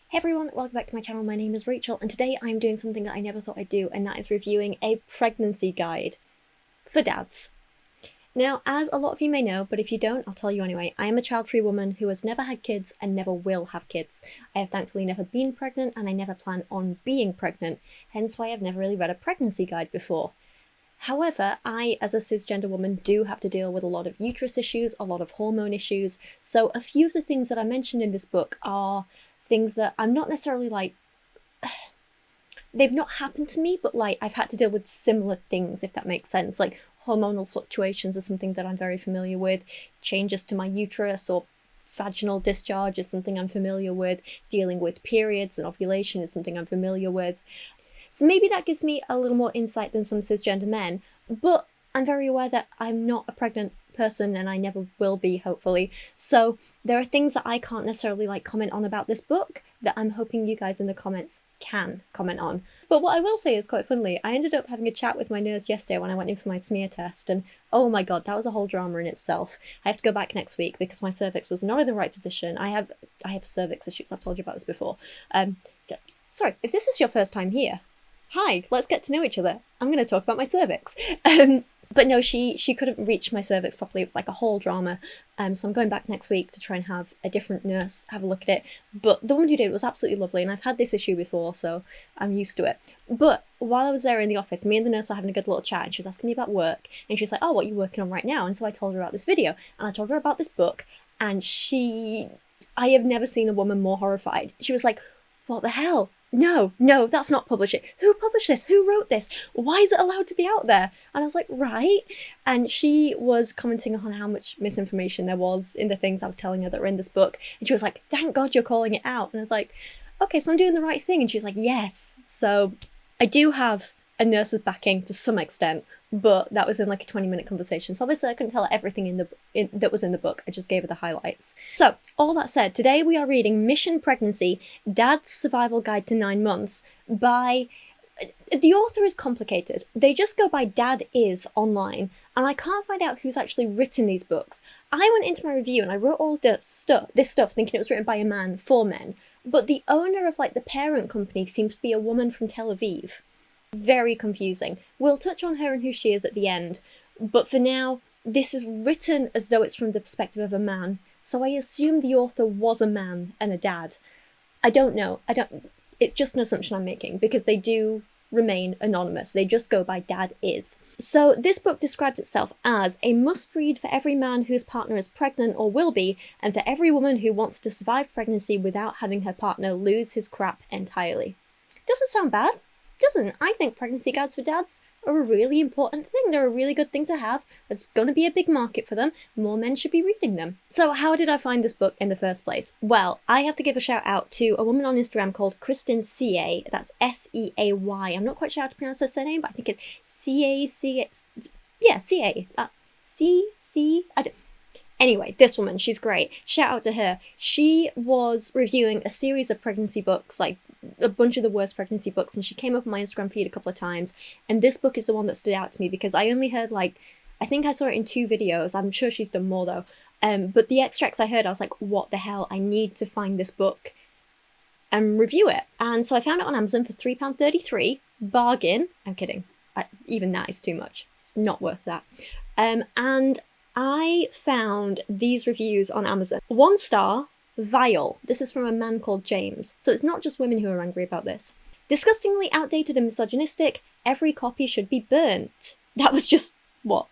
Hey everyone, welcome back to my channel. My name is Rachel and today I'm doing something that I never thought I'd do, and that is reviewing a pregnancy guide for dads. Now, as a lot of you may know, but if you don't, I'll tell you anyway, I am a child-free woman who has never had kids and never will have kids. I have thankfully never been pregnant and I never plan on being pregnant, hence why I've never really read a pregnancy guide before. However, I, as a cisgender woman, do have to deal with a lot of uterus issues, a lot of hormone issues, so a few of the things that I mentioned in this book are things that I'm not necessarily like, they've not happened to me, but like I've had to deal with similar things, if that makes sense. Like hormonal fluctuations are something that I'm very familiar with, changes to my uterus or vaginal discharge is something I'm familiar with, dealing with periods and ovulation is something I'm familiar with. So maybe that gives me a little more insight than some cisgender men, but I'm very aware that I'm not a pregnant person and I never will be, hopefully. So there are things that I can't necessarily like comment on about this book that I'm hoping you guys in the comments can comment on. But what I will say is, quite funnily, I ended up having a chat with my nurse yesterday when I went in for my smear test, and oh my god, that was a whole drama in itself. I have to go back next week because my cervix was not in the right position. I have cervix issues, I've told you about this before. Sorry, if this is your first time here, hi, let's get to know each other. I'm going to talk about my cervix. But no, she couldn't reach my cervix properly. It was like a whole drama. So I'm going back next week to try and have a different nurse have a look at it. But the woman who did it was absolutely lovely, and I've had this issue before, so I'm used to it. But while I was there in the office, me and the nurse were having a good little chat, and she was asking me about work, and she was like, oh, what are you working on right now? And so I told her about this video, and I told her about this book, and I have never seen a woman more horrified. She was like, what the hell? No, that's not publishing. Who published this? Who wrote this? Why is it allowed to be out there? And I was like, right. And she was commenting on how much misinformation there was in the things I was telling her that were in this book. And she was like, thank God you're calling it out. And I was like, okay, so I'm doing the right thing. And she's like, yes. So I do have a nurse's backing to some extent, but that was in like a 20-minute conversation. So obviously I couldn't tell her everything that was in the book. I just gave her the highlights. So all that said, today we are reading Mission Pregnancy, Dad's Survival Guide to 9 Months by... The author is complicated. They just go by Dad Is online, and I can't find out who's actually written these books. I went into my review and I wrote all of this stuff thinking it was written by a man for men, but the owner of like the parent company seems to be a woman from Tel Aviv. Very confusing. We'll touch on her and who she is at the end, but for now, this is written as though it's from the perspective of a man, so I assume the author was a man and a dad. I don't know. It's just an assumption I'm making, because they do remain anonymous. They just go by Dad Is. So this book describes itself as a must-read for every man whose partner is pregnant or will be, and for every woman who wants to survive pregnancy without having her partner lose his crap entirely. Doesn't sound bad. Doesn't. I think pregnancy guides for dads are a really important thing. They're a really good thing to have. There's going to be a big market for them. More men should be reading them. So how did I find this book in the first place? Well, I have to give a shout out to a woman on Instagram called Kristen C.A. That's S-E-A-Y. I'm not quite sure how to pronounce her surname, but I think it's C-A-C-A. Yeah, C-A. C-C. I don't... Anyway, this woman, she's great. Shout out to her. She was reviewing a series of pregnancy books, like a bunch of the worst pregnancy books, and she came up on my Instagram feed a couple of times, and this book is the one that stood out to me because I only heard like, I think I saw it in 2 videos. I'm sure she's done more though. But the extracts I heard, I was like, what the hell? I need to find this book and review it. And so I found it on Amazon for £3.33. Bargain. I'm kidding. Even that is too much. It's not worth that. And I found these reviews on Amazon. 1 star, vile. This is from a man called James. So it's not just women who are angry about this. Disgustingly outdated and misogynistic. Every copy should be burnt. That was just, what,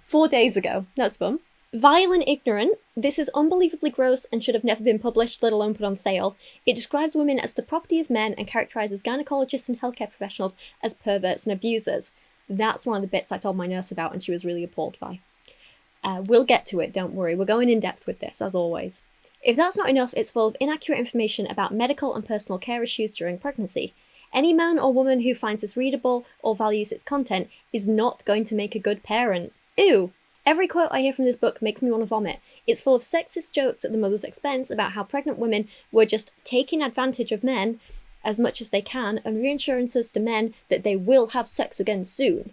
4 days ago. That's fun. Vile and ignorant. This is unbelievably gross and should have never been published, let alone put on sale. It describes women as the property of men and characterises gynecologists and healthcare professionals as perverts and abusers. That's one of the bits I told my nurse about and she was really appalled by. We'll get to it, don't worry. We're going in depth with this, as always. If that's not enough, it's full of inaccurate information about medical and personal care issues during pregnancy. Any man or woman who finds this readable or values its content is not going to make a good parent. Ew! Every quote I hear from this book makes me want to vomit. It's full of sexist jokes at the mother's expense about how pregnant women were just taking advantage of men as much as they can, and reassurances to men that they will have sex again soon.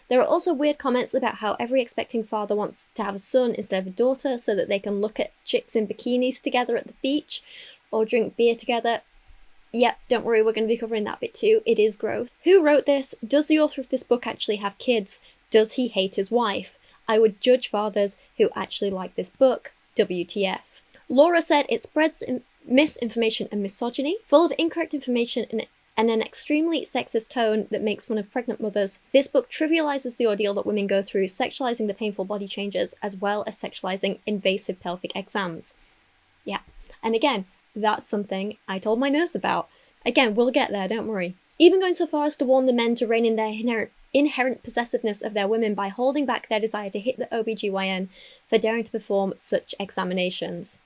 There are also weird comments about how every expecting father wants to have a son instead of a daughter so that they can look at chicks in bikinis together at the beach or drink beer together. Yep, don't worry, we're going to be covering that bit too. It is gross. Who wrote this? Does the author of this book actually have kids? Does he hate his wife? I would judge fathers who actually like this book. WTF. Laura said it spreads misinformation and misogyny, full of incorrect information and an extremely sexist tone that makes fun of pregnant mothers. This book trivializes the ordeal that women go through, sexualizing the painful body changes, as well as sexualizing invasive pelvic exams. Yeah, and again, that's something I told my nurse about. Again, we'll get there, don't worry. Even going so far as to warn the men to rein in their inherent possessiveness of their women by holding back their desire to hit the OBGYN for daring to perform such examinations.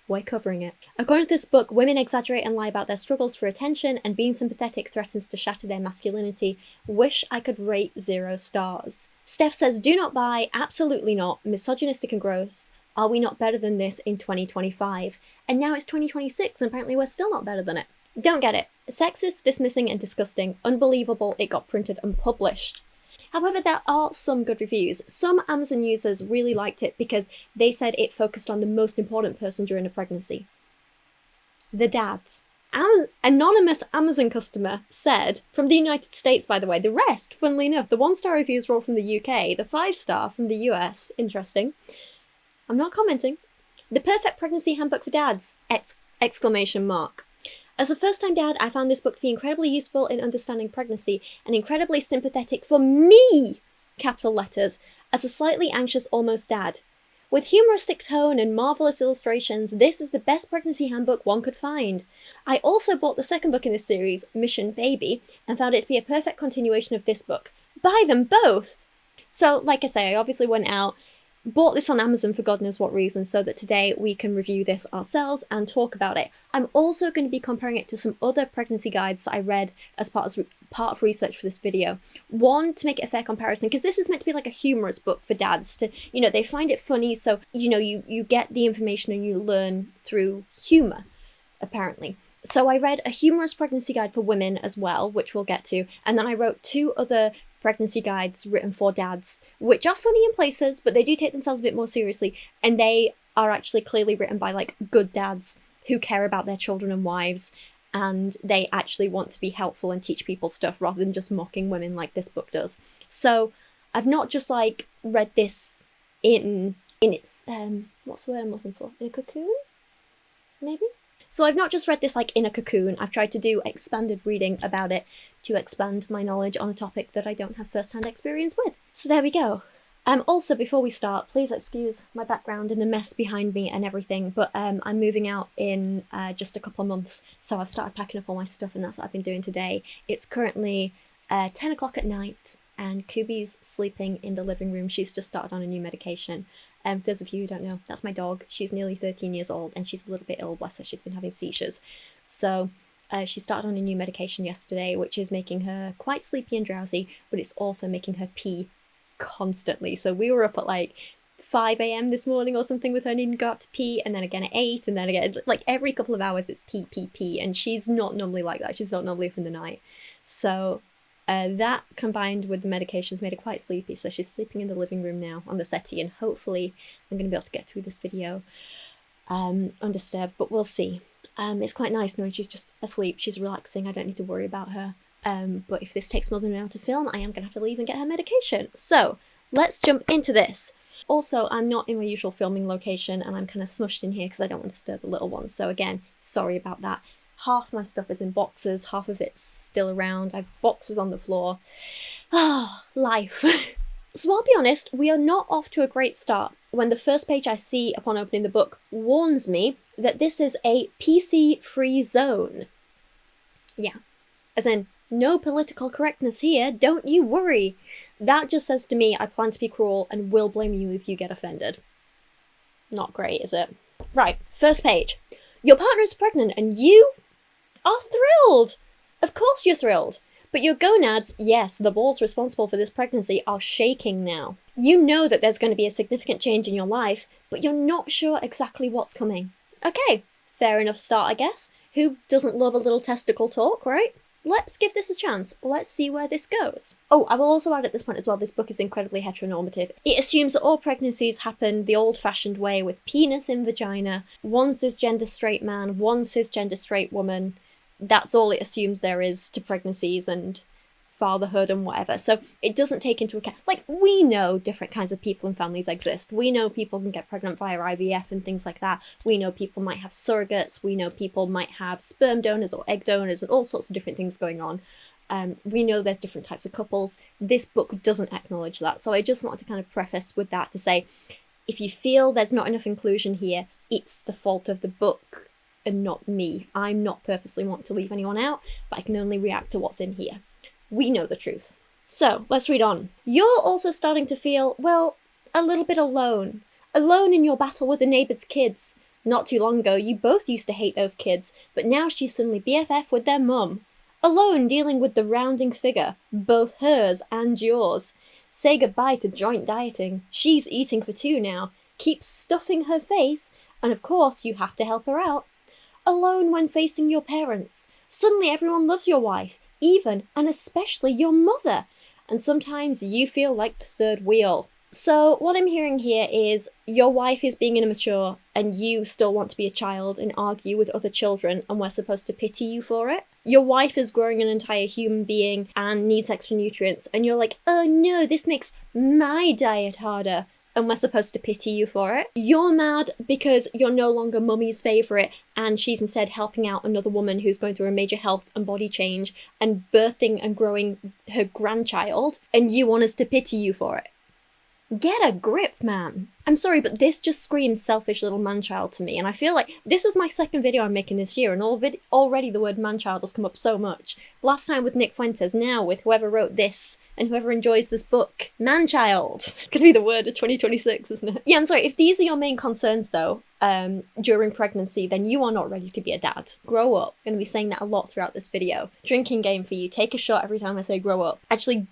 We're covering it. According to this book, women exaggerate and lie about their struggles for attention, and being sympathetic threatens to shatter their masculinity. Wish I could rate 0 stars. Steph says, do not buy, absolutely not, misogynistic and gross. Are we not better than this in 2025? And now it's 2026 and apparently we're still not better than it. Don't get it. Sexist, dismissing and disgusting. Unbelievable it got printed and published. However, there are some good reviews. Some Amazon users really liked it because they said it focused on the most important person during a pregnancy. The dads. Anonymous Amazon customer said, from the United States by the way, the rest, funnily enough, the 1-star reviews were all from the UK, the 5-star from the US, interesting. I'm not commenting. The perfect pregnancy handbook for dads! Exclamation mark. As a first-time dad, I found this book to be incredibly useful in understanding pregnancy and incredibly sympathetic for me, capital letters, as a slightly anxious almost dad. With humoristic tone and marvellous illustrations, this is the best pregnancy handbook one could find. I also bought the second book in this series, Mission Baby, and found it to be a perfect continuation of this book. Buy them both! So, like I say, I obviously went out, bought this on Amazon for God knows what reason, so that today we can review this ourselves and talk about it. I'm also going to be comparing it to some other pregnancy guides that I read as part of research for this video. One, to make it a fair comparison, because this is meant to be like a humorous book for dads to, they find it funny, so, you get the information and you learn through humour, apparently. So I read a humorous pregnancy guide for women as well, which we'll get to, and then I wrote 2 other pregnancy guides written for dads, which are funny in places, but they do take themselves a bit more seriously, and they are actually clearly written by like good dads who care about their children and wives, and they actually want to be helpful and teach people stuff rather than just mocking women like this book does. So I've not just like read this in its what's the word I'm looking for? In a cocoon? Maybe? So I've not just read this like in a cocoon, I've tried to do expanded reading about it to expand my knowledge on a topic that I don't have first-hand experience with. So there we go. Also, before we start, please excuse my background and the mess behind me and everything, but I'm moving out in just a couple of months, so I've started packing up all my stuff and that's what I've been doing today. It's currently 10 o'clock at night and Kubi's sleeping in the living room. She's just started on a new medication. For those of you who don't know, that's my dog. She's nearly 13 years old and she's a little bit ill, bless her. She's been having seizures. So she started on a new medication yesterday, which is making her quite sleepy and drowsy, but it's also making her pee constantly. So we were up at like 5 a.m. this morning or something with her needing to go out to pee, and then again at 8, and then again, like every couple of hours it's pee, pee, pee, and she's not normally like that. She's not normally up in the night. So that combined with the medications made her quite sleepy, so she's sleeping in the living room now on the settee, and hopefully I'm going to be able to get through this video undisturbed, but we'll see. It's quite nice knowing she's just asleep, she's relaxing, I don't need to worry about her. But if this takes more than an hour to film, I am going to have to leave and get her medication. So let's jump into this. Also, I'm not in my usual filming location and I'm kind of smushed in here because I don't want to disturb the little one. So again, sorry about that. Half my stuff is in boxes, half of it's still around. I have boxes on the floor. Ah, life. So I'll be honest, we are not off to a great start when the first page I see upon opening the book warns me that this is a PC-free zone. Yeah, as in, no political correctness here, don't you worry. That just says to me I plan to be cruel and will blame you if you get offended. Not great, is it? Right, first page. Your partner is pregnant and you are thrilled. Of course you're thrilled. But your gonads, yes, the balls responsible for this pregnancy, are shaking now. You know that there's going to be a significant change in your life, but you're not sure exactly what's coming. Okay, fair enough start, I guess. Who doesn't love a little testicle talk, right? Let's give this a chance. Let's see where this goes. Oh, I will also add at this point as well, this book is incredibly heteronormative. It assumes that all pregnancies happen the old-fashioned way with penis in vagina, one cisgender straight man, one cisgender straight woman, that's all it assumes there is to pregnancies and fatherhood and whatever. So it doesn't take into account, like, we know different kinds of people and families exist. We know people can get pregnant via IVF and things like that. We know people might have surrogates. We know people might have sperm donors or egg donors and all sorts of different things going on. We know there's different types of couples. This book doesn't acknowledge that. So I just wanted to kind of preface with that to say, if you feel there's not enough inclusion here, it's the fault of the book and not me. I'm not purposely wanting to leave anyone out, but I can only react to what's in here. We know the truth. So, let's read on. You're also starting to feel, well, a little bit alone. Alone in your battle with the neighbour's kids. Not too long ago, you both used to hate those kids, but now she's suddenly BFF with their mum. Alone dealing with the rounding figure, both hers and yours. Say goodbye to joint dieting. She's eating for two now. Keeps stuffing her face, and of course you have to help her out. Alone when facing your parents. Suddenly everyone loves your wife. Even and especially your mother, and sometimes you feel like the third wheel. So what I'm hearing here is your wife is being immature and you still want to be a child and argue with other children, and we're supposed to pity you for it. Your wife is growing an entire human being and needs extra nutrients, and you're like, oh no, this makes my diet harder, and we're supposed to pity you for it. You're mad because you're no longer mummy's favourite and she's instead helping out another woman who's going through a major health and body change and birthing and growing her grandchild, and you want us to pity you for it. Get a grip, man. I'm sorry, but this just screams selfish little manchild to me, and I feel like this is my second video I'm making this year, and already the word manchild has come up so much. Last time with Nick Fuentes, now with whoever wrote this, and whoever enjoys this book. Manchild. It's gonna be the word of 2026, isn't it? Yeah, I'm sorry, if these are your main concerns though, during pregnancy, then you are not ready to be a dad. Grow up. I'm gonna be saying that a lot throughout this video. Drinking game for you. Take a shot every time I say grow up. Actually,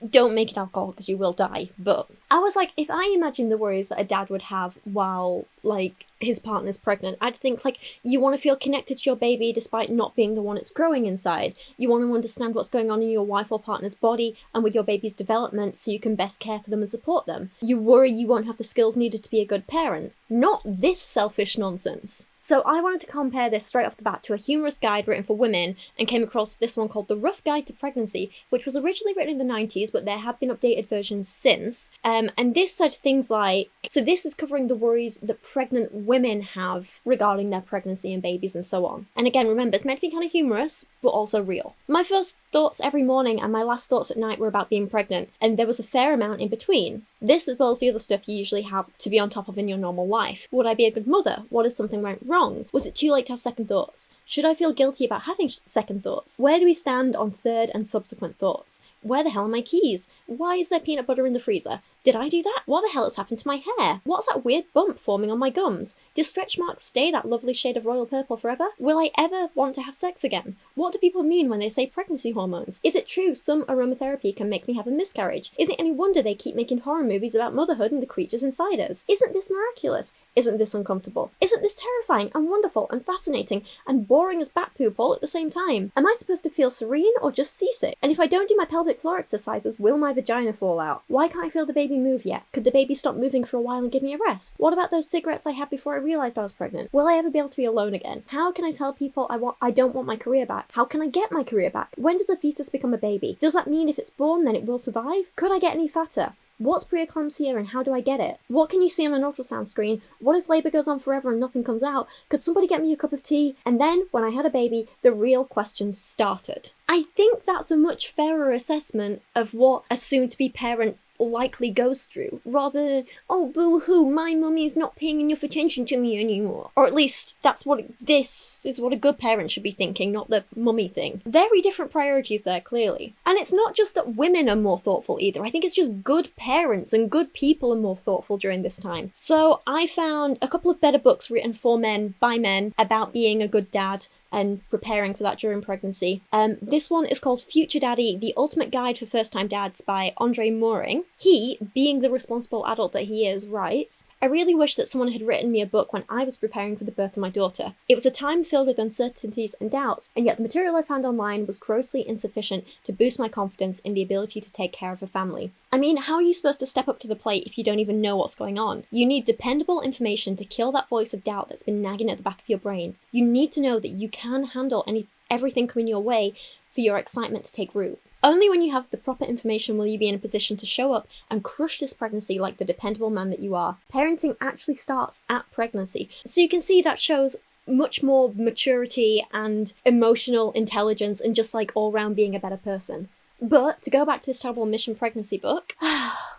don't make it alcohol because you will die, but I was like, if I imagine the worries that a dad would have while, like, his partner's pregnant, I'd think, like, you want to feel connected to your baby despite not being the one it's growing inside. You want to understand what's going on in your wife or partner's body and with your baby's development so you can best care for them and support them. You worry you won't have the skills needed to be a good parent. Not this selfish nonsense. So I wanted to compare this straight off the bat to a humorous guide written for women, and came across this one called The Rough Guide to Pregnancy, which was originally written in the 90s, but there have been updated versions since. And this said things like, so this is covering the worries that pregnant women have regarding their pregnancy and babies and so on. And again, remember, it's meant to be kind of humorous, but also real. My first thoughts every morning and my last thoughts at night were about being pregnant, and there was a fair amount in between. This, as well as the other stuff you usually have to be on top of in your normal life. Would I be a good mother? What if something went wrong? Was it too late to have second thoughts? Should I feel guilty about having second thoughts? Where do we stand on third and subsequent thoughts? Where the hell are my keys? Why is there peanut butter in the freezer? Did I do that? What the hell has happened to my hair? What's that weird bump forming on my gums? Do stretch marks stay that lovely shade of royal purple forever? Will I ever want to have sex again? What do people mean when they say pregnancy hormones? Is it true some aromatherapy can make me have a miscarriage? Is it any wonder they keep making horror movies about motherhood and the creatures inside us? Isn't this miraculous? Isn't this uncomfortable? Isn't this terrifying and wonderful and fascinating and boring as bat poop all at the same time? Am I supposed to feel serene or just seasick? And if I don't do my pelvic floor exercises, will my vagina fall out? Why can't I feel the baby move yet? Could the baby stop moving for a while and give me a rest? What about those cigarettes I had before I realised I was pregnant? Will I ever be able to be alone again? How can I tell people I don't want my career back? How can I get my career back? When does a fetus become a baby? Does that mean if it's born then it will survive? Could I get any fatter? What's preeclampsia and how do I get it? What can you see on an ultrasound screen? What if labour goes on forever and nothing comes out? Could somebody get me a cup of tea? And then, when I had a baby, the real questions started. I think that's a much fairer assessment of what a soon-to-be parent likely goes through, rather than, oh boo-hoo, my mummy's not paying enough attention to me anymore. Or at least this is what a good parent should be thinking, not the mummy thing. Very different priorities there, clearly. And it's not just that women are more thoughtful either, I think it's just good parents and good people are more thoughtful during this time. So I found a couple of better books written for men, by men, about being a good dad and preparing for that during pregnancy. This one is called Future Daddy, The Ultimate Guide for First-Time Dads by Andre Mooring. He, being the responsible adult that he is, writes, I really wish that someone had written me a book when I was preparing for the birth of my daughter. It was a time filled with uncertainties and doubts, and yet the material I found online was grossly insufficient to boost my confidence in the ability to take care of a family. I mean, how are you supposed to step up to the plate if you don't even know what's going on? You need dependable information to kill that voice of doubt that's been nagging at the back of your brain. You need to know that you can handle everything coming your way for your excitement to take root. Only when you have the proper information will you be in a position to show up and crush this pregnancy like the dependable man that you are. Parenting actually starts at pregnancy. So you can see that shows much more maturity and emotional intelligence and just like all round being a better person. But to go back to this terrible Mission Pregnancy book,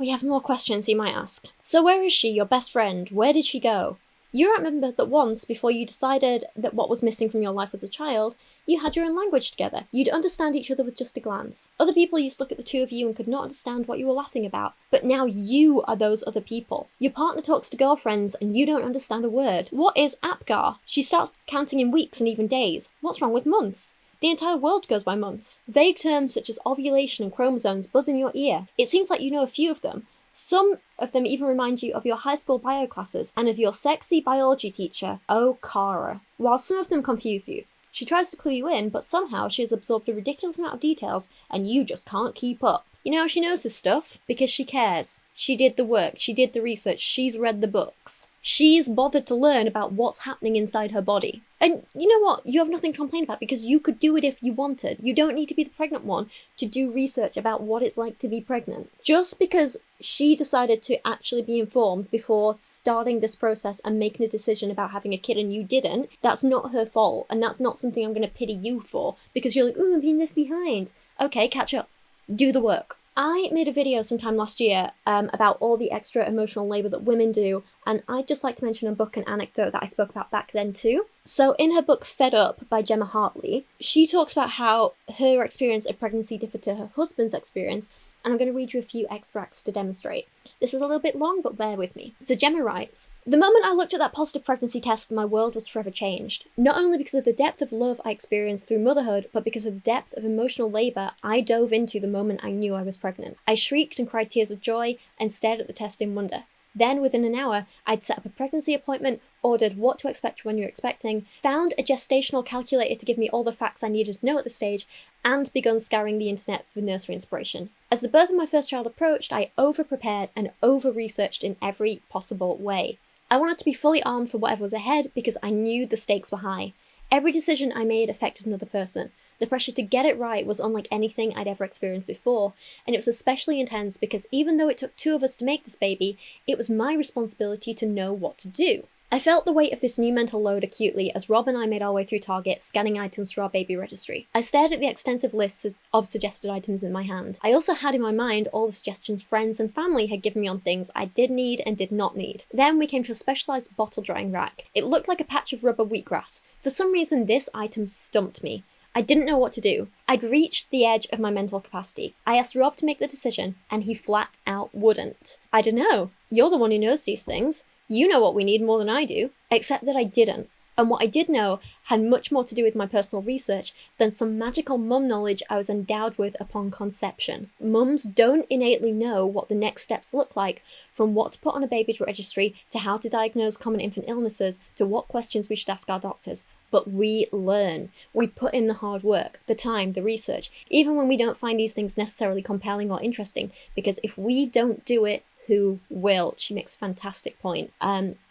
we have more questions you might ask. So where is she, your best friend? Where did she go? You remember that once, before you decided that what was missing from your life as a child, you had your own language together. You'd understand each other with just a glance. Other people used to look at the two of you and could not understand what you were laughing about. But now you are those other people. Your partner talks to girlfriends and you don't understand a word. What is Apgar? She starts counting in weeks and even days. What's wrong with months? The entire world goes by months. Vague terms such as ovulation and chromosomes buzz in your ear. It seems like you know a few of them. Some of them even remind you of your high school bio classes and of your sexy biology teacher, Cara. While some of them confuse you. She tries to clue you in, but somehow she has absorbed a ridiculous amount of details and you just can't keep up. You know how she knows this stuff? Because she cares. She did the work, she did the research, she's read the books. She's bothered to learn about what's happening inside her body. And you know what? You have nothing to complain about because you could do it if you wanted. You don't need to be the pregnant one to do research about what it's like to be pregnant. Just because she decided to actually be informed before starting this process and making a decision about having a kid and you didn't, that's not her fault. And that's not something I'm going to pity you for because you're like, oh, I'm being left behind. Okay, catch up. Do the work. I made a video sometime last year about all the extra emotional labour that women do, and I'd just like to mention a book and anecdote that I spoke about back then too. So in her book Fed Up by Gemma Hartley, she talks about how her experience of pregnancy differed to her husband's experience, and I'm going to read you a few extracts to demonstrate. This is a little bit long, but bear with me. So Gemma writes, "The moment I looked at that positive pregnancy test, my world was forever changed. Not only because of the depth of love I experienced through motherhood, but because of the depth of emotional labour I dove into the moment I knew I was pregnant. I shrieked and cried tears of joy and stared at the test in wonder. Then, within an hour, I'd set up a pregnancy appointment, ordered what to expect when you're expecting, found a gestational calculator to give me all the facts I needed to know at the stage, and begun scouring the internet for nursery inspiration. As the birth of my first child approached, I over-prepared and over-researched in every possible way. I wanted to be fully armed for whatever was ahead because I knew the stakes were high. Every decision I made affected another person. The pressure to get it right was unlike anything I'd ever experienced before, and it was especially intense because even though it took two of us to make this baby, it was my responsibility to know what to do. I felt the weight of this new mental load acutely as Rob and I made our way through Target, scanning items for our baby registry. I stared at the extensive lists of suggested items in my hand. I also had in my mind all the suggestions friends and family had given me on things I did need and did not need. Then we came to a specialised bottle drying rack. It looked like a patch of rubber wheatgrass. For some reason, this item stumped me. I didn't know what to do. I'd reached the edge of my mental capacity. I asked Rob to make the decision, and he flat out wouldn't. I don't know. You're the one who knows these things. You know what we need more than I do. Except that I didn't. And what I did know had much more to do with my personal research than some magical mum knowledge I was endowed with upon conception. Mums don't innately know what the next steps look like, from what to put on a baby's registry, to how to diagnose common infant illnesses, to what questions we should ask our doctors. But we learn. We put in the hard work, the time, the research, even when we don't find these things necessarily compelling or interesting, because if we don't do it, who will? She makes a fantastic point.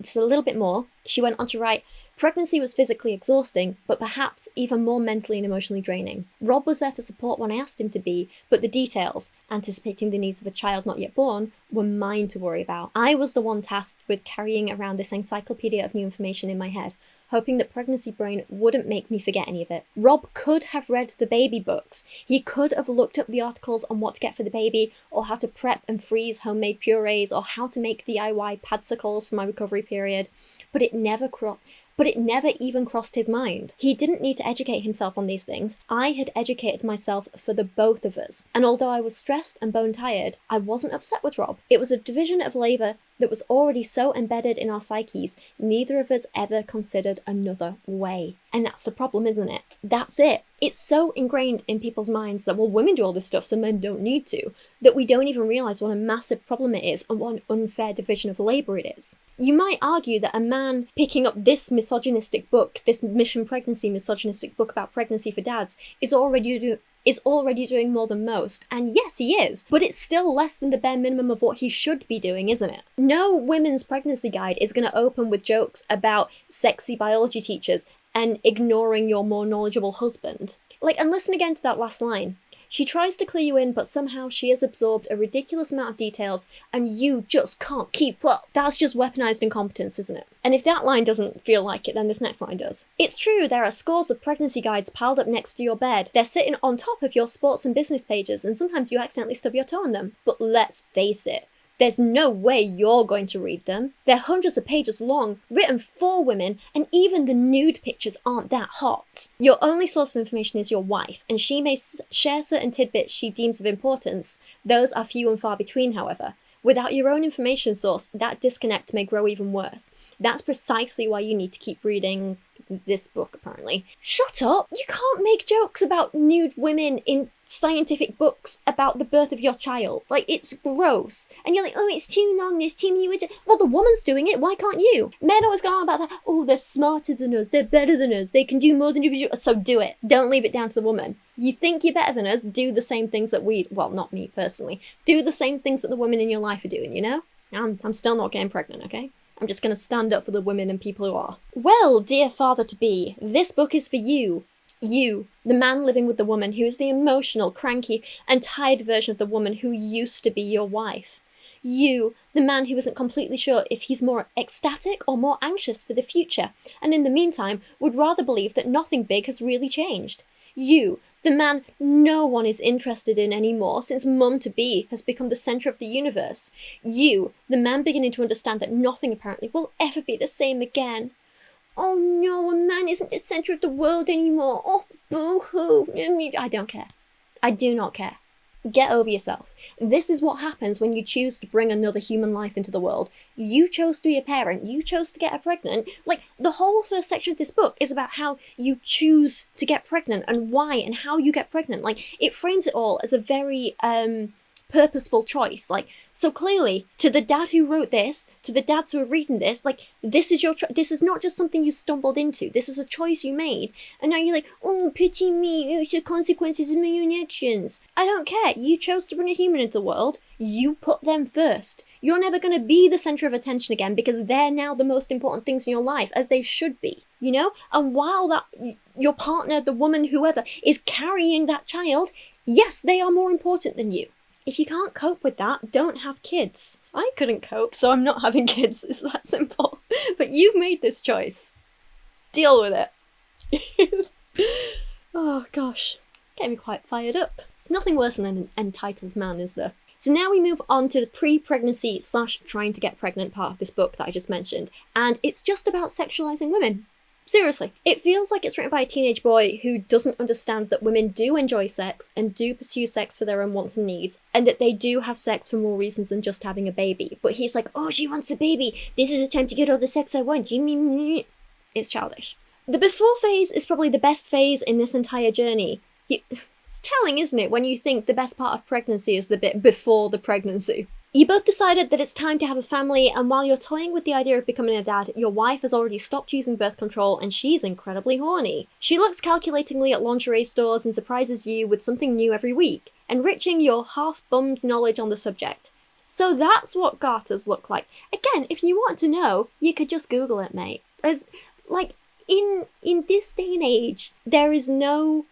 Just a little bit more. She went on to write, pregnancy was physically exhausting, but perhaps even more mentally and emotionally draining. Rob was there for support when I asked him to be, but the details, anticipating the needs of a child not yet born, were mine to worry about. I was the one tasked with carrying around this encyclopedia of new information in my head, hoping that pregnancy brain wouldn't make me forget any of it. Rob could have read the baby books. He could have looked up the articles on what to get for the baby, or how to prep and freeze homemade purees, or how to make DIY padsicles for my recovery period, but it never even crossed his mind. He didn't need to educate himself on these things. I had educated myself for the both of us. And although I was stressed and bone tired, I wasn't upset with Rob. It was a division of labour that was already so embedded in our psyches, neither of us ever considered another way. And that's the problem, isn't it? That's it. It's so ingrained in people's minds that, well, women do all this stuff, so men don't need to, that we don't even realise what a massive problem it is and what an unfair division of labour it is. You might argue that a man picking up this misogynistic book, this Mission Pregnancy misogynistic book about pregnancy for dads, is already doing more than most. And yes, he is, but it's still less than the bare minimum of what he should be doing, isn't it? No women's pregnancy guide is going to open with jokes about sexy biology teachers and ignoring your more knowledgeable husband. Like, and listen again to that last line. She tries to clue you in, but somehow she has absorbed a ridiculous amount of details and you just can't keep up. That's just weaponized incompetence, isn't it? And if that line doesn't feel like it, then this next line does. It's true, there are scores of pregnancy guides piled up next to your bed. They're sitting on top of your sports and business pages, and sometimes you accidentally stub your toe on them. But let's face it, there's no way you're going to read them. They're hundreds of pages long, written for women, and even the nude pictures aren't that hot. Your only source of information is your wife, and she may share certain tidbits she deems of importance. Those are few and far between, however. Without your own information source, that disconnect may grow even worse. That's precisely why you need to keep reading this book, apparently. Shut up! You can't make jokes about nude women in scientific books about the birth of your child. Like, it's gross. And you're like, oh, it's too long, there's too many words. Well, the woman's doing it, why can't you? Men always go on about that, oh, they're smarter than us, they're better than us, they can do more than you do. So do it. Don't leave it down to the woman. You think you're better than us, do the same things that well, not me personally, do the same things that the women in your life are doing, you know? I'm still not getting pregnant, okay? I'm just going to stand up for the women and people who are. Well, dear father-to-be, this book is for you. You, the man living with the woman who is the emotional, cranky, and tired version of the woman who used to be your wife. You, the man who isn't completely sure if he's more ecstatic or more anxious for the future, and in the meantime would rather believe that nothing big has really changed. You, the man no one is interested in anymore since mum-to-be has become the centre of the universe. You, the man beginning to understand that nothing apparently will ever be the same again. Oh no, a man isn't the centre of the world anymore. Oh, boo-hoo. I don't care. I do not care. Get over yourself. This is what happens when you choose to bring another human life into the world. You chose to be a parent. You chose to get her pregnant. Like, the whole first section of this book is about how you choose to get pregnant and why and how you get pregnant. Like, it frames it all as a very, purposeful choice. Like, so clearly, to the dad who wrote this, to the dads who are reading this, like, this is your this is not just something you stumbled into. This is a choice you made. And now you're like, oh, pity me, it's the consequences of my own actions. I don't care. You chose to bring a human into the world. You put them first. You're never going to be the centre of attention again because they're now the most important things in your life, as they should be, you know? And while that your partner, the woman, whoever, is carrying that child, yes, they are more important than you. If you can't cope with that, don't have kids. I couldn't cope, so I'm not having kids. It's that simple. But you've made this choice. Deal with it. Oh, gosh. Getting me quite fired up. There's nothing worse than an entitled man, is there? So now we move on to the pre-pregnancy / trying to get pregnant part of this book that I just mentioned. And it's just about sexualizing women. Seriously, it feels like it's written by a teenage boy who doesn't understand that women do enjoy sex and do pursue sex for their own wants and needs, and that they do have sex for more reasons than just having a baby. But he's like, oh, she wants a baby. This is the time to get all the sex I want. It's childish. The before phase is probably the best phase in this entire journey. It's telling, isn't it, when you think the best part of pregnancy is the bit before the pregnancy. You both decided that it's time to have a family, and while you're toying with the idea of becoming a dad, your wife has already stopped using birth control and she's incredibly horny. She looks calculatingly at lingerie stores and surprises you with something new every week, enriching your half-bummed knowledge on the subject. So that's what garters look like. Again, if you want to know, you could just Google it, mate. As, like, in this day and age, there is no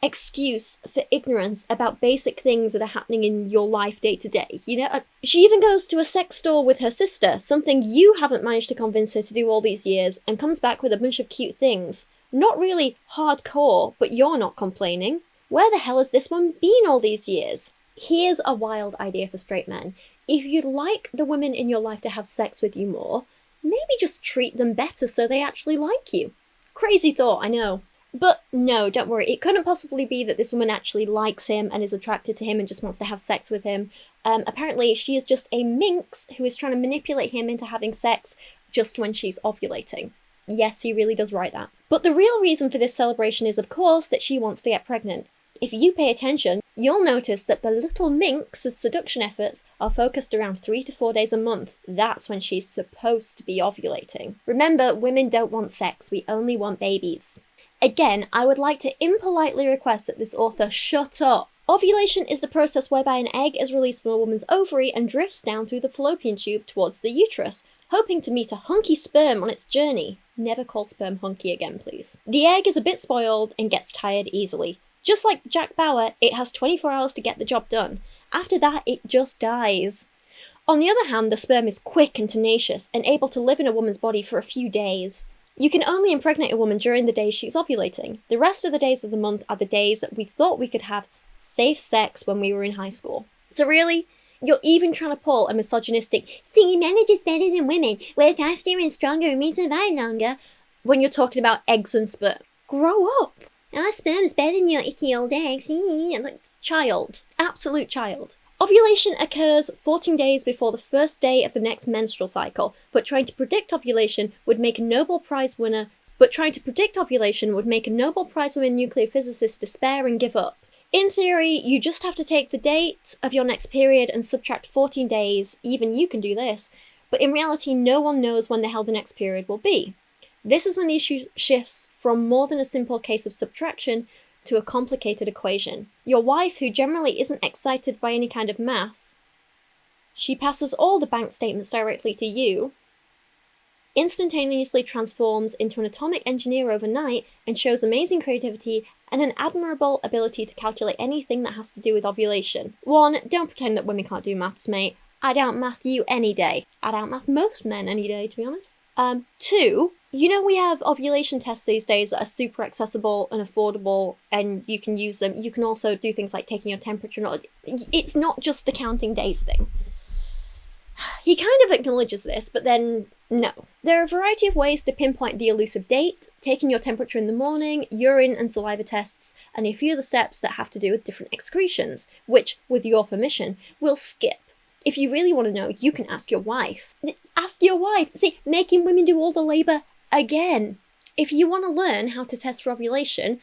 excuse for ignorance about basic things that are happening in your life day to day. You know, she even goes to a sex store with her sister, something you haven't managed to convince her to do all these years, and comes back with a bunch of cute things. Not really hardcore, but you're not complaining. Where the hell has this one been all these years? Here's a wild idea for straight men. If you'd like the women in your life to have sex with you more, maybe just treat them better so they actually like you. Crazy thought, I know. But no, don't worry, it couldn't possibly be that this woman actually likes him and is attracted to him and just wants to have sex with him. Apparently, she is just a minx who is trying to manipulate him into having sex just when she's ovulating. Yes, he really does write that. But the real reason for this celebration is, of course, that she wants to get pregnant. If you pay attention, you'll notice that the little minx's seduction efforts are focused around 3 to 4 days a month. That's when she's supposed to be ovulating. Remember, women don't want sex, we only want babies. Again, I would like to impolitely request that this author shut up. Ovulation is the process whereby an egg is released from a woman's ovary and drifts down through the fallopian tube towards the uterus, hoping to meet a hunky sperm on its journey. Never call sperm hunky again, please. The egg is a bit spoiled and gets tired easily. Just like Jack Bauer, it has 24 hours to get the job done. After that, it just dies. On the other hand, the sperm is quick and tenacious and able to live in a woman's body for a few days. You can only impregnate a woman during the days she's ovulating. The rest of the days of the month are the days that we thought we could have safe sex when we were in high school. So really, you're even trying to pull a misogynistic, see, men are just better than women, we're faster and stronger and we survive longer, when you're talking about eggs and sperm. Grow up! Our sperm is better than your icky old eggs. Like, child. Absolute child. Ovulation occurs 14 days before the first day of the next menstrual cycle, but trying to predict ovulation would make a Nobel Prize winner nuclear physicist despair and give up. In theory, you just have to take the date of your next period and subtract 14 days, even you can do this, but in reality no one knows when the hell the next period will be. This is when the issue shifts from more than a simple case of subtraction to a complicated equation. Your wife, who generally isn't excited by any kind of math, she passes all the bank statements directly to you, instantaneously transforms into an atomic engineer overnight, and shows amazing creativity and an admirable ability to calculate anything that has to do with ovulation. 1, don't pretend that women can't do maths, mate. I'd outmath you any day. I'd outmath most men any day, to be honest. 2, you know we have ovulation tests these days that are super accessible and affordable, and you can use them. You can also do things like taking your temperature. It's not just the counting days thing. He kind of acknowledges this, but then no. There are a variety of ways to pinpoint the elusive date, taking your temperature in the morning, urine and saliva tests, and a few of the steps that have to do with different excretions, which, with your permission, we'll skip. If you really want to know, you can ask your wife. Ask your wife! See, making women do all the labour again. If you want to learn how to test for ovulation,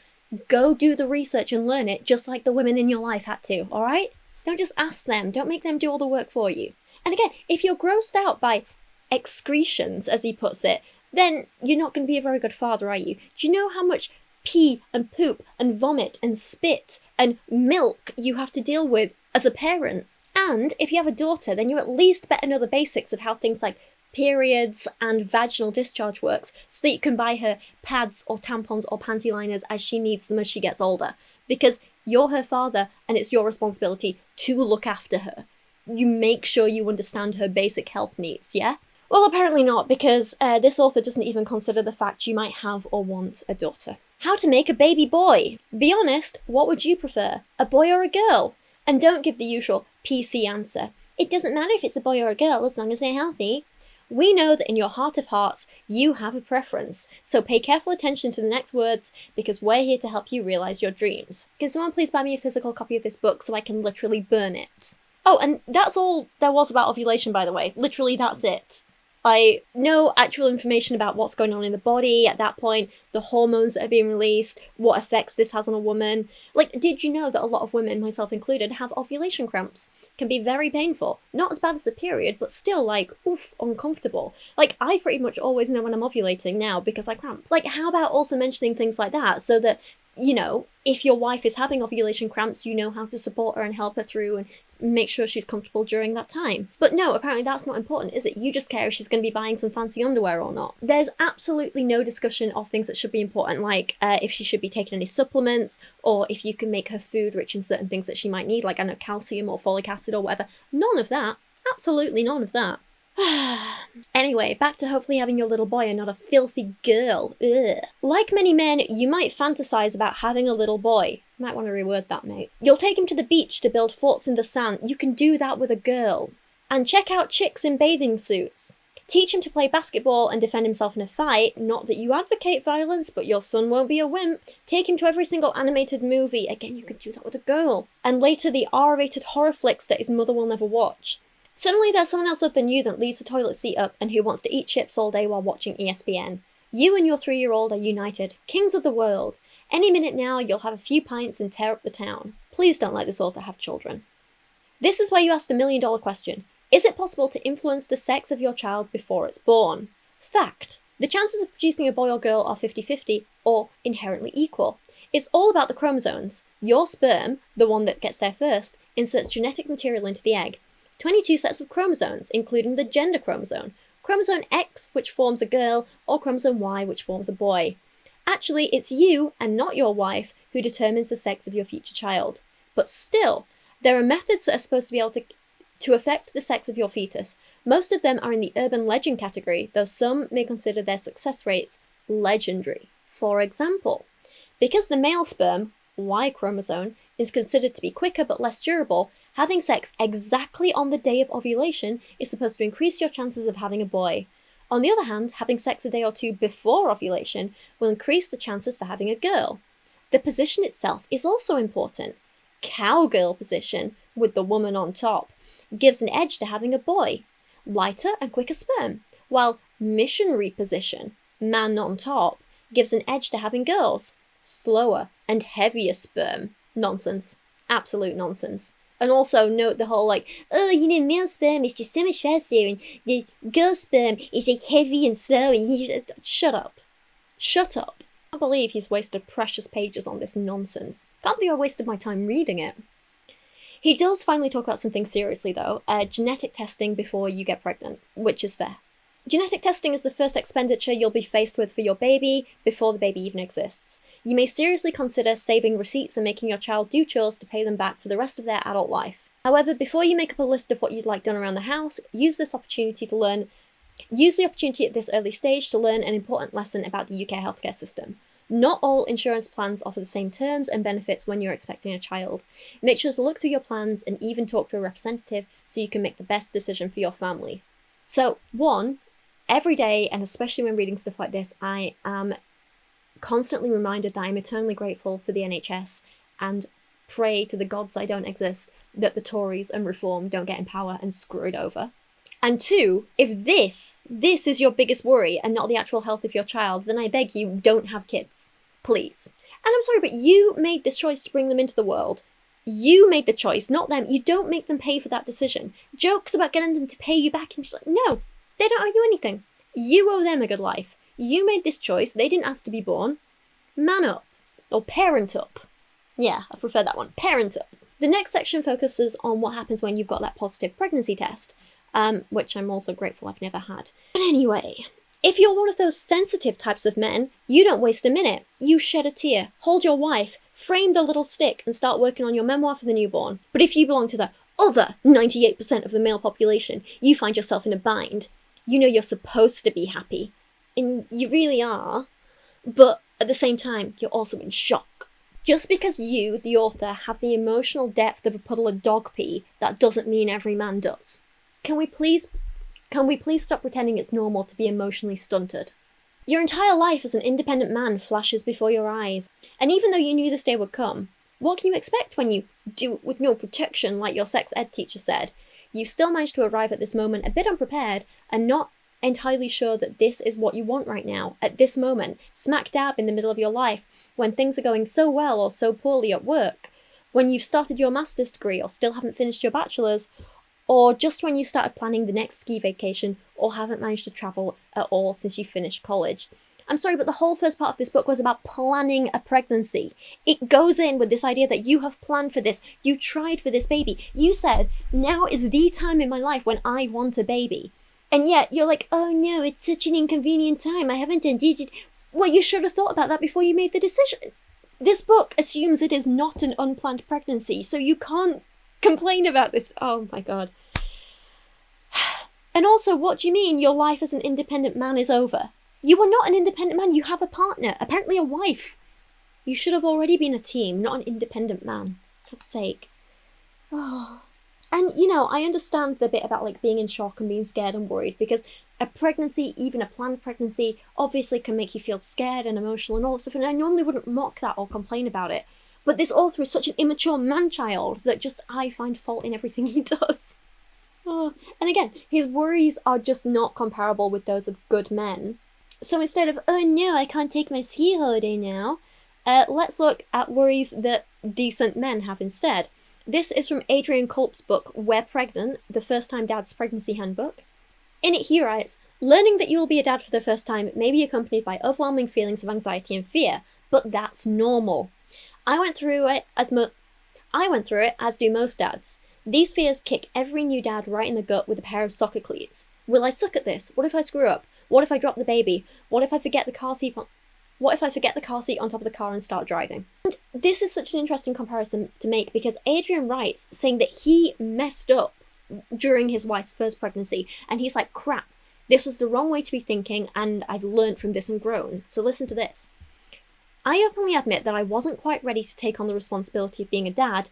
go do the research and learn it just like the women in your life had to, alright? Don't just ask them, don't make them do all the work for you. And again, if you're grossed out by excretions, as he puts it, then you're not going to be a very good father, are you? Do you know how much pee and poop and vomit and spit and milk you have to deal with as a parent? And if you have a daughter, then you at least better know the basics of how things like periods and vaginal discharge works, so that you can buy her pads or tampons or panty liners as she needs them as she gets older. Because you're her father and it's your responsibility to look after her. You make sure you understand her basic health needs, yeah? Well, apparently not, because this author doesn't even consider the fact you might have or want a daughter. How to make a baby boy. Be honest, what would you prefer? A boy or a girl? And don't give the usual PC answer. It doesn't matter if it's a boy or a girl as long as they're healthy. We know that in your heart of hearts, you have a preference. So pay careful attention to the next words, because we're here to help you realise your dreams. Can someone please buy me a physical copy of this book so I can literally burn it? Oh, and that's all there was about ovulation, by the way. Literally, that's it. No actual information about what's going on in the body at that point, the hormones that are being released, what effects this has on a woman. Like, did you know that a lot of women, myself included, have ovulation cramps? Can be very painful. Not as bad as the period, but still, like, oof, uncomfortable. Like, I pretty much always know when I'm ovulating now because I cramp. Like, how about also mentioning things like that so that, you know, if your wife is having ovulation cramps, you know how to support her and help her through and make sure she's comfortable during that time. But no, apparently that's not important, is it? You just care if she's going to be buying some fancy underwear or not. There's absolutely no discussion of things that should be important, like if she should be taking any supplements, or if you can make her food rich in certain things that she might need, like, I know, calcium or folic acid or whatever. None of that. Absolutely none of that. Anyway, back to hopefully having your little boy and not a filthy girl. Ugh. Like many men, you might fantasize about having a little boy. Might want to reword that, mate. You'll take him to the beach to build forts in the sand. You can do that with a girl. And check out chicks in bathing suits. Teach him to play basketball and defend himself in a fight. Not that you advocate violence, but your son won't be a wimp. Take him to every single animated movie. Again, you can do that with a girl. And later the R-rated horror flicks that his mother will never watch. Suddenly there's someone else other than you that leaves the toilet seat up and who wants to eat chips all day while watching ESPN. You and your 3-year-old are united, kings of the world. Any minute now, you'll have a few pints and tear up the town. Please don't let this author have children. This is where you ask the million-dollar question. Is it possible to influence the sex of your child before it's born? Fact. The chances of producing a boy or girl are 50-50, or inherently equal. It's all about the chromosomes. Your sperm, the one that gets there first, inserts genetic material into the egg. 22 sets of chromosomes, including the gender chromosome. chromosome X, which forms a girl, or chromosome Y, which forms a boy. Actually, it's you, and not your wife, who determines the sex of your future child. But still, there are methods that are supposed to be able to affect the sex of your fetus. Most of them are in the urban legend category, though some may consider their success rates legendary. For example, because the male sperm, Y chromosome, is considered to be quicker but less durable, having sex exactly on the day of ovulation is supposed to increase your chances of having a boy. On the other hand, having sex a day or two before ovulation will increase the chances for having a girl. The position itself is also important. Cowgirl position, with the woman on top, gives an edge to having a boy. Lighter and quicker sperm, while missionary position, man on top, gives an edge to having girls. Slower and heavier sperm. Nonsense. Absolute nonsense. And also note the whole male sperm is just so much faster and the girl sperm is heavy and slow and shut up. Shut up. I can't believe he's wasted precious pages on this nonsense. Can't believe I wasted my time reading it. He does finally talk about something seriously though, genetic testing before you get pregnant, which is fair. Genetic testing is the first expenditure you'll be faced with for your baby before the baby even exists. You may seriously consider saving receipts and making your child do chores to pay them back for the rest of their adult life. However, before you make up a list of what you'd like done around the house, use the opportunity at this early stage to learn an important lesson about the UK healthcare system. Not all insurance plans offer the same terms and benefits when you're expecting a child. Make sure to look through your plans and even talk to a representative so you can make the best decision for your family. So, every day, and especially when reading stuff like this, I am constantly reminded that I'm eternally grateful for the NHS and pray to the gods I don't exist that the Tories and Reform don't get in power and screw it over. And 2, if this is your biggest worry and not the actual health of your child, then I beg you, don't have kids. Please. And I'm sorry, but you made this choice to bring them into the world. You made the choice, not them. You don't make them pay for that decision. Jokes about getting them to pay you back and just no. They don't owe you anything. You owe them a good life. You made this choice. They didn't ask to be born. Man up. Or parent up. Yeah, I prefer that one. Parent up. The next section focuses on what happens when you've got that positive pregnancy test, which I'm also grateful I've never had. But anyway, if you're one of those sensitive types of men, you don't waste a minute. You shed a tear, hold your wife, frame the little stick, and start working on your memoir for the newborn. But if you belong to the other 98% of the male population, you find yourself in a bind. You know you're supposed to be happy, and you really are, but at the same time, you're also in shock. Just because you, the author, have the emotional depth of a puddle of dog pee, that doesn't mean every man does. Can we please stop pretending it's normal to be emotionally stunted? Your entire life as an independent man flashes before your eyes, and even though you knew this day would come, what can you expect when you do it with no protection like your sex ed teacher said? You still managed to arrive at this moment a bit unprepared and not entirely sure that this is what you want right now, at this moment, smack dab in the middle of your life, when things are going so well or so poorly at work, when you've started your master's degree or still haven't finished your bachelor's, or just when you started planning the next ski vacation or haven't managed to travel at all since you finished college. I'm sorry, but the whole first part of this book was about planning a pregnancy. It goes in with this idea that you have planned for this, you tried for this baby. You said, now is the time in my life when I want a baby. And yet you're like, oh no, it's such an inconvenient time, I haven't done this. Well, you should have thought about that before you made the decision. This book assumes it is not an unplanned pregnancy, so you can't complain about this. Oh my god. And also, what do you mean your life as an independent man is over? You are not an independent man, you have a partner, apparently a wife. You should have already been a team, not an independent man. For God's sake. Oh. And, I understand the bit about, being in shock and being scared and worried, because a pregnancy, even a planned pregnancy, obviously can make you feel scared and emotional and all that stuff, and I normally wouldn't mock that or complain about it. But this author is such an immature man-child that just I find fault in everything he does. Oh. And again, his worries are just not comparable with those of good men. So instead of, oh no, I can't take my ski holiday now, let's look at worries that decent men have instead. This is from Adrian Culp's book, We're Pregnant, The First Time Dad's Pregnancy Handbook. In it, he writes, learning that you will be a dad for the first time may be accompanied by overwhelming feelings of anxiety and fear, but that's normal. I went through it as do most dads. These fears kick every new dad right in the gut with a pair of soccer cleats. Will I suck at this? What if I screw up? What if I drop the baby? What if I forget the car seat on top of the car and start driving? And this is such an interesting comparison to make because Adrian writes saying that he messed up during his wife's first pregnancy, and he's like, crap, this was the wrong way to be thinking, and I've learned from this and grown. So listen to this. I openly admit that I wasn't quite ready to take on the responsibility of being a dad,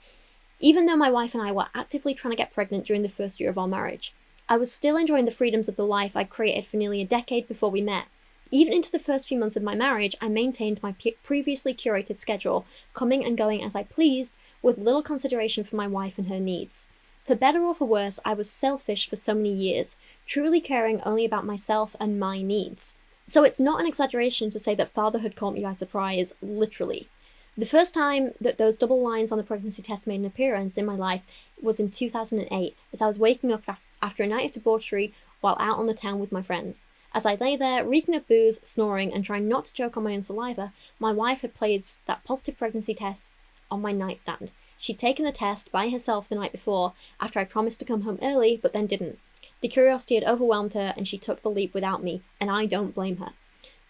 even though my wife and I were actively trying to get pregnant during the first year of our marriage. I was still enjoying the freedoms of the life I'd created for nearly a decade before we met. Even into the first few months of my marriage, I maintained my previously curated schedule, coming and going as I pleased, with little consideration for my wife and her needs. For better or for worse, I was selfish for so many years, truly caring only about myself and my needs. So it's not an exaggeration to say that fatherhood caught me by surprise, literally. The first time that those double lines on the pregnancy test made an appearance in my life was in 2008, as I was waking up after a night of debauchery while out on the town with my friends. As I lay there, reeking of booze, snoring, and trying not to choke on my own saliva, my wife had placed that positive pregnancy test on my nightstand. She'd taken the test by herself the night before, after I promised to come home early, but then didn't. The curiosity had overwhelmed her, and she took the leap without me, and I don't blame her.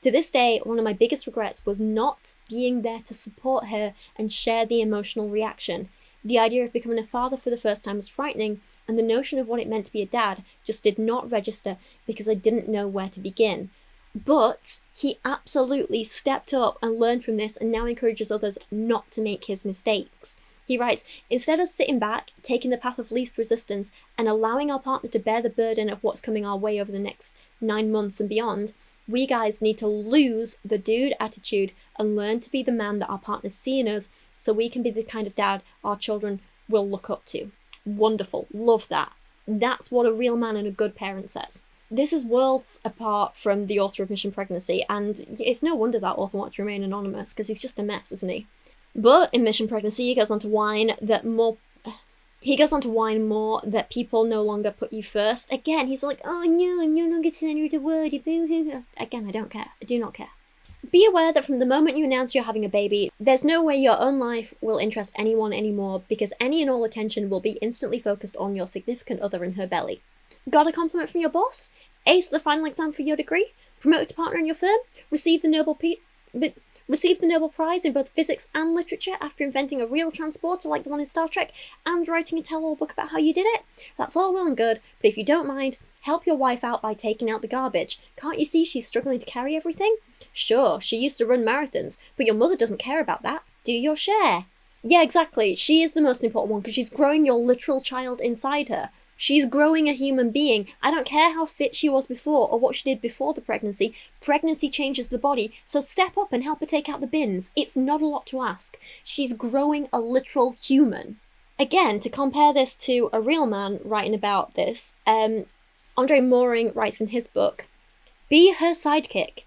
To this day, one of my biggest regrets was not being there to support her and share the emotional reaction. The idea of becoming a father for the first time was frightening, and the notion of what it meant to be a dad just did not register because I didn't know where to begin. But he absolutely stepped up and learned from this and now encourages others not to make his mistakes. He writes, instead of sitting back, taking the path of least resistance, and allowing our partner to bear the burden of what's coming our way over the next 9 months and beyond, we guys need to lose the dude attitude and learn to be the man that our partners see in us so we can be the kind of dad our children will look up to. Wonderful. Love that. That's what a real man and a good parent says. This is worlds apart from the author of Mission Pregnancy, and it's no wonder that author wants to remain anonymous because he's just a mess, isn't he? But in Mission Pregnancy, he goes on to whine more that people no longer put you first. Again, he's like, oh no, I'm no longer the center of the world. Again, I don't care. I do not care. Be aware that from the moment you announce you're having a baby, there's no way your own life will interest anyone anymore because any and all attention will be instantly focused on your significant other and her belly. Got a compliment from your boss? Ace the final exam for your degree? Promoted to partner in your firm? Received the Nobel Prize in both physics and literature after inventing a real transporter like the one in Star Trek and writing a tell-all book about how you did it? That's all well and good, but if you don't mind, help your wife out by taking out the garbage. Can't you see she's struggling to carry everything? Sure, she used to run marathons, but your mother doesn't care about that. Do your share. Yeah, exactly. She is the most important one because she's growing your literal child inside her. She's growing a human being. I don't care how fit she was before or what she did before the pregnancy. Pregnancy changes the body, so step up and help her take out the bins. It's not a lot to ask. She's growing a literal human. Again, to compare this to a real man writing about this, Andre Mooring writes in his book, be her sidekick.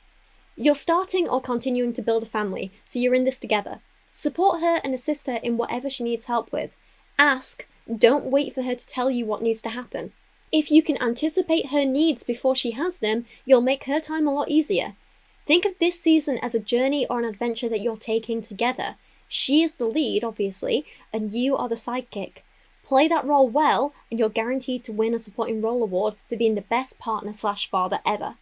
You're starting or continuing to build a family, so you're in this together. Support her and assist her in whatever she needs help with. Ask, don't wait for her to tell you what needs to happen. If you can anticipate her needs before she has them, you'll make her time a lot easier. Think of this season as a journey or an adventure that you're taking together. She is the lead, obviously, and you are the sidekick. Play that role well, and you're guaranteed to win a supporting role award for being the best partner/father ever.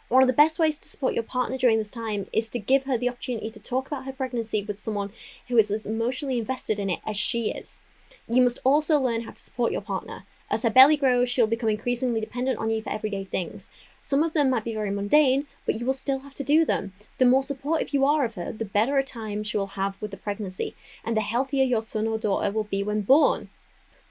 One of the best ways to support your partner during this time is to give her the opportunity to talk about her pregnancy with someone who is as emotionally invested in it as she is. You must also learn how to support your partner. As her belly grows, she'll become increasingly dependent on you for everyday things. Some of them might be very mundane, but you will still have to do them. The more supportive you are of her, the better a time she will have with the pregnancy, and the healthier your son or daughter will be when born.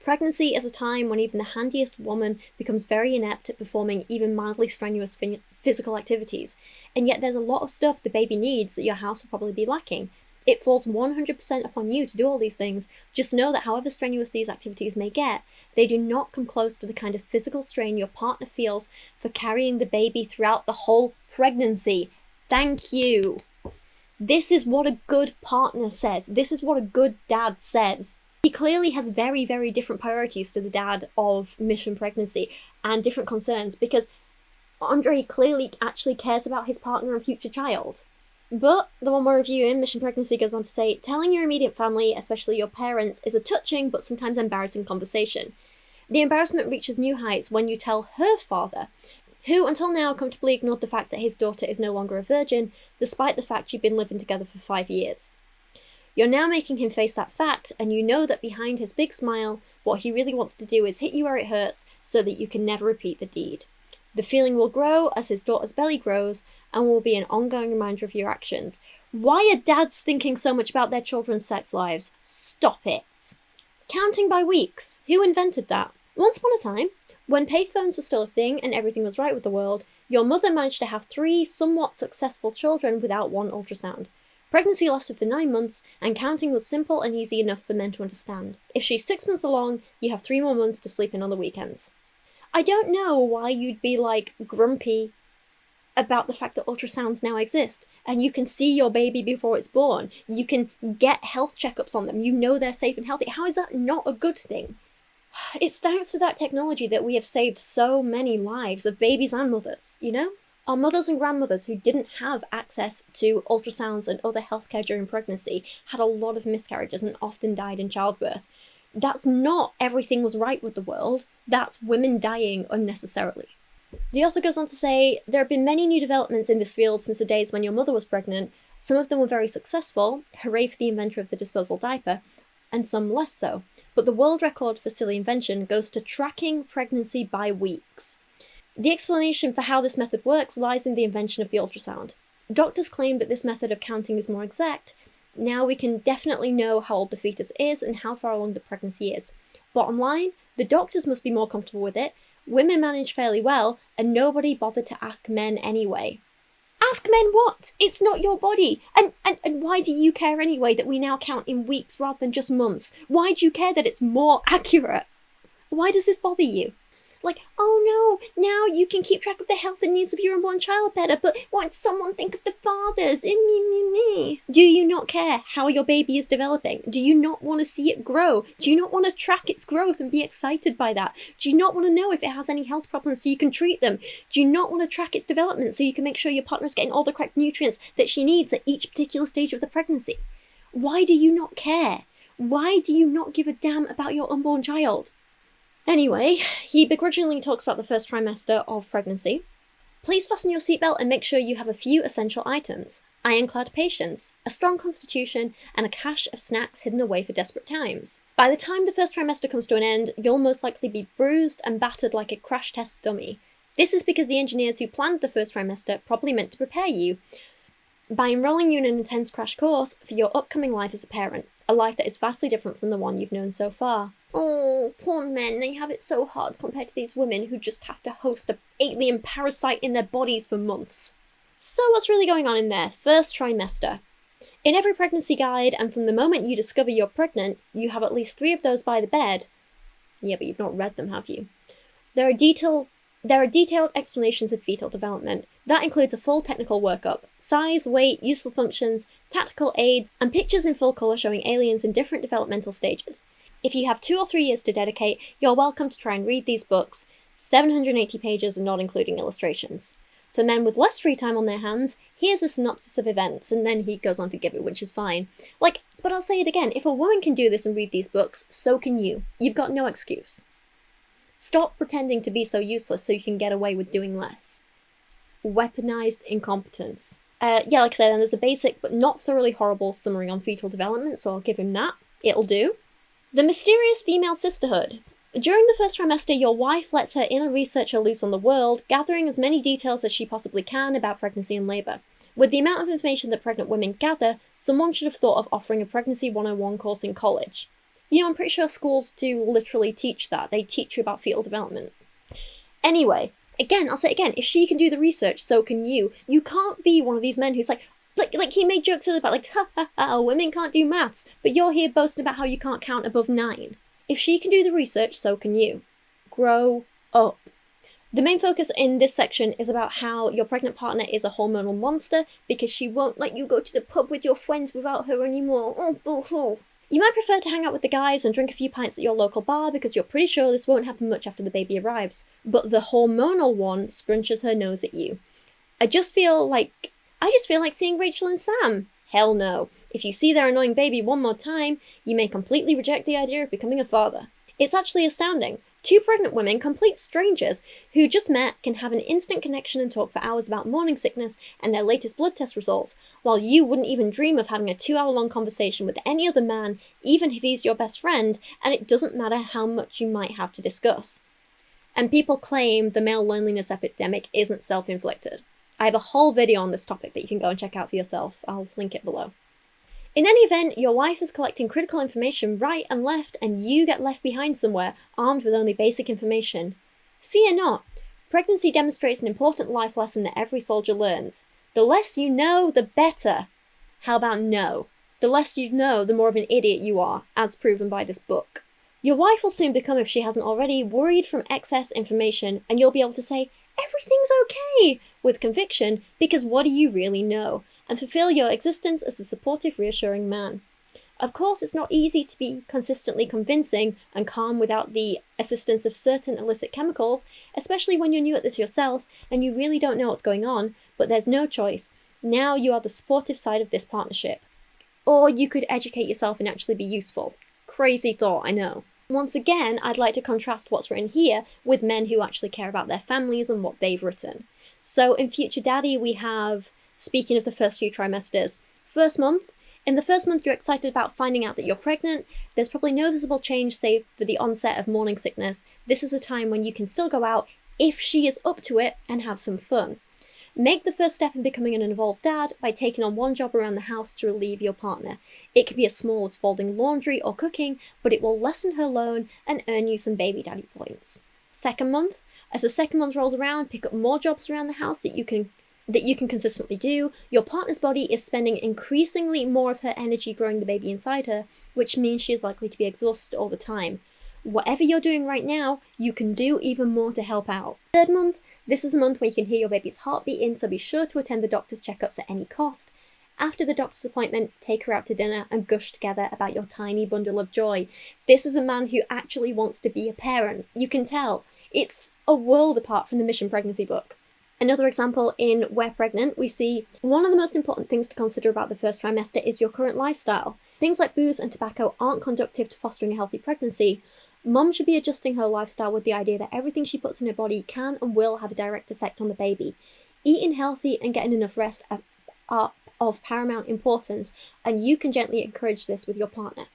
Pregnancy is a time when even the handiest woman becomes very inept at performing even mildly strenuous physical activities, and yet there's a lot of stuff the baby needs that your house will probably be lacking. It falls 100% upon you to do all these things. Just know that however strenuous these activities may get, they do not come close to the kind of physical strain your partner feels for carrying the baby throughout the whole pregnancy. Thank you. This is what a good partner says. This is what a good dad says. He clearly has very, very different priorities to the dad of Mission Pregnancy and different concerns because Andre clearly actually cares about his partner and future child. But the one we're reviewing, Mission Pregnancy, goes on to say, telling your immediate family, especially your parents, is a touching but sometimes embarrassing conversation. The embarrassment reaches new heights when you tell her father, who until now comfortably ignored the fact that his daughter is no longer a virgin, despite the fact you've been living together for 5 years. You're now making him face that fact, and you know that behind his big smile, what he really wants to do is hit you where it hurts so that you can never repeat the deed. The feeling will grow as his daughter's belly grows, and will be an ongoing reminder of your actions. Why are dads thinking so much about their children's sex lives? Stop it. Counting by weeks. Who invented that? Once upon a time, when payphones were still a thing and everything was right with the world, your mother managed to have 3 somewhat successful children without one ultrasound. Pregnancy lasted for 9 months, and counting was simple and easy enough for men to understand. If she's 6 months along, you have 3 more months to sleep in on the weekends. I don't know why you'd be, grumpy about the fact that ultrasounds now exist, and you can see your baby before it's born. You can get health checkups on them. You know they're safe and healthy. How is that not a good thing? It's thanks to that technology that we have saved so many lives of babies and mothers, you know? Our mothers and grandmothers who didn't have access to ultrasounds and other healthcare during pregnancy had a lot of miscarriages and often died in childbirth. That's not everything was right with the world. That's women dying unnecessarily. The author goes on to say, there have been many new developments in this field since the days when your mother was pregnant. Some of them were very successful, hooray for the inventor of the disposable diaper, and some less so. But the world record for silly invention goes to tracking pregnancy by weeks. The explanation for how this method works lies in the invention of the ultrasound. Doctors claim that this method of counting is more exact. Now we can definitely know how old the fetus is and how far along the pregnancy is. Bottom line, the doctors must be more comfortable with it, women manage fairly well, and nobody bothered to ask men anyway. Ask men what? It's not your body. And why do you care anyway that we now count in weeks rather than just months? Why do you care that it's more accurate? Why does this bother you? Oh no, now you can keep track of the health and needs of your unborn child better, but won't someone think of the fathers? Do you not care how your baby is developing? Do you not want to see it grow? Do you not want to track its growth and be excited by that? Do you not want to know if it has any health problems so you can treat them? Do you not want to track its development so you can make sure your partner is getting all the correct nutrients that she needs at each particular stage of the pregnancy? Why do you not care? Why do you not give a damn about your unborn child? Anyway, he begrudgingly talks about the first trimester of pregnancy. Please fasten your seatbelt and make sure you have a few essential items: ironclad patience, a strong constitution, and a cache of snacks hidden away for desperate times. By the time the first trimester comes to an end, you'll most likely be bruised and battered like a crash test dummy. This is because the engineers who planned the first trimester probably meant to prepare you by enrolling you in an intense crash course for your upcoming life as a parent, a life that is vastly different from the one you've known so far. Oh, poor men, they have it so hard compared to these women who just have to host an alien parasite in their bodies for months. So what's really going on in their first trimester? In every pregnancy guide, and from the moment you discover you're pregnant, you have at least 3 of those by the bed. Yeah, but you've not read them, have you? There are detailed explanations of fetal development. That includes a full technical workup: size, weight, useful functions, tactical aids, and pictures in full colour showing aliens in different developmental stages. If you have 2 or 3 years to dedicate, you're welcome to try and read these books, 780 pages and not including illustrations. For men with less free time on their hands, here's a synopsis of events, and then he goes on to give it, which is fine. But I'll say it again, if a woman can do this and read these books, so can you. You've got no excuse. Stop pretending to be so useless so you can get away with doing less. Weaponized incompetence. Like I said, and there's a basic but not thoroughly horrible summary on fetal development, so I'll give him that. It'll do. The mysterious female sisterhood. During the first trimester, your wife lets her inner researcher loose on the world, gathering as many details as she possibly can about pregnancy and labour. With the amount of information that pregnant women gather, someone should have thought of offering a Pregnancy 101 course in college. You know, I'm pretty sure schools do literally teach that. They teach you about fetal development. Anyway, again, I'll say it again, if she can do the research, so can you. You can't be one of these men who's like he made jokes about, women can't do maths, but you're here boasting about how you can't count above 9. If she can do the research, so can you. Grow up. The main focus in this section is about how your pregnant partner is a hormonal monster because she won't let you go to the pub with your friends without her anymore. Oh, boo-hoo. You might prefer to hang out with the guys and drink a few pints at your local bar because you're pretty sure this won't happen much after the baby arrives, but the hormonal one scrunches her nose at you. I just feel like seeing Rachel and Sam. Hell no. If you see their annoying baby one more time, you may completely reject the idea of becoming a father. It's actually astounding. Two pregnant women, complete strangers, who just met can have an instant connection and talk for hours about morning sickness and their latest blood test results, while you wouldn't even dream of having a 2-hour-long conversation with any other man, even if he's your best friend, and it doesn't matter how much you might have to discuss. And people claim the male loneliness epidemic isn't self-inflicted. I have a whole video on this topic that you can go and check out for yourself. I'll link it below. In any event, your wife is collecting critical information right and left, and you get left behind somewhere, armed with only basic information. Fear not. Pregnancy demonstrates an important life lesson that every soldier learns. The less you know, the better. How about no? The less you know, the more of an idiot you are, as proven by this book. Your wife will soon become, if she hasn't already, worried from excess information, and you'll be able to say, "Everything's okay," with conviction, because what do you really know? And fulfill your existence as a supportive, reassuring man. Of course, it's not easy to be consistently convincing and calm without the assistance of certain illicit chemicals, especially when you're new at this yourself and you really don't know what's going on, but there's no choice. Now you are the supportive side of this partnership. Or you could educate yourself and actually be useful. Crazy thought, I know. Once again, I'd like to contrast what's written here with men who actually care about their families and what they've written. So in Future Daddy, we have, speaking of the first few trimesters, first month. In the first month, you're excited about finding out that you're pregnant. There's probably no visible change save for the onset of morning sickness. This is a time when you can still go out, if she is up to it, and have some fun. Make the first step in becoming an involved dad by taking on one job around the house to relieve your partner. It can be as small as folding laundry or cooking, but it will lessen her load and earn you some baby daddy points. Second month, as the second month rolls around, pick up more jobs around the house that you can consistently do. Your partner's body is spending increasingly more of her energy growing the baby inside her, which means she is likely to be exhausted all the time. Whatever you're doing right now, you can do even more to help out. Third month, this is a month when you can hear your baby's heart beating, so be sure to attend the doctor's checkups at any cost. After the doctor's appointment, take her out to dinner and gush together about your tiny bundle of joy. This is a man who actually wants to be a parent. You can tell. It's a world apart from the Mission Pregnancy book. Another example in We're Pregnant, we see one of the most important things to consider about the first trimester is your current lifestyle. Things like booze and tobacco aren't conducive to fostering a healthy pregnancy. Mum should be adjusting her lifestyle with the idea that everything she puts in her body can and will have a direct effect on the baby. Eating healthy and getting enough rest are of paramount importance, and you can gently encourage this with your partner.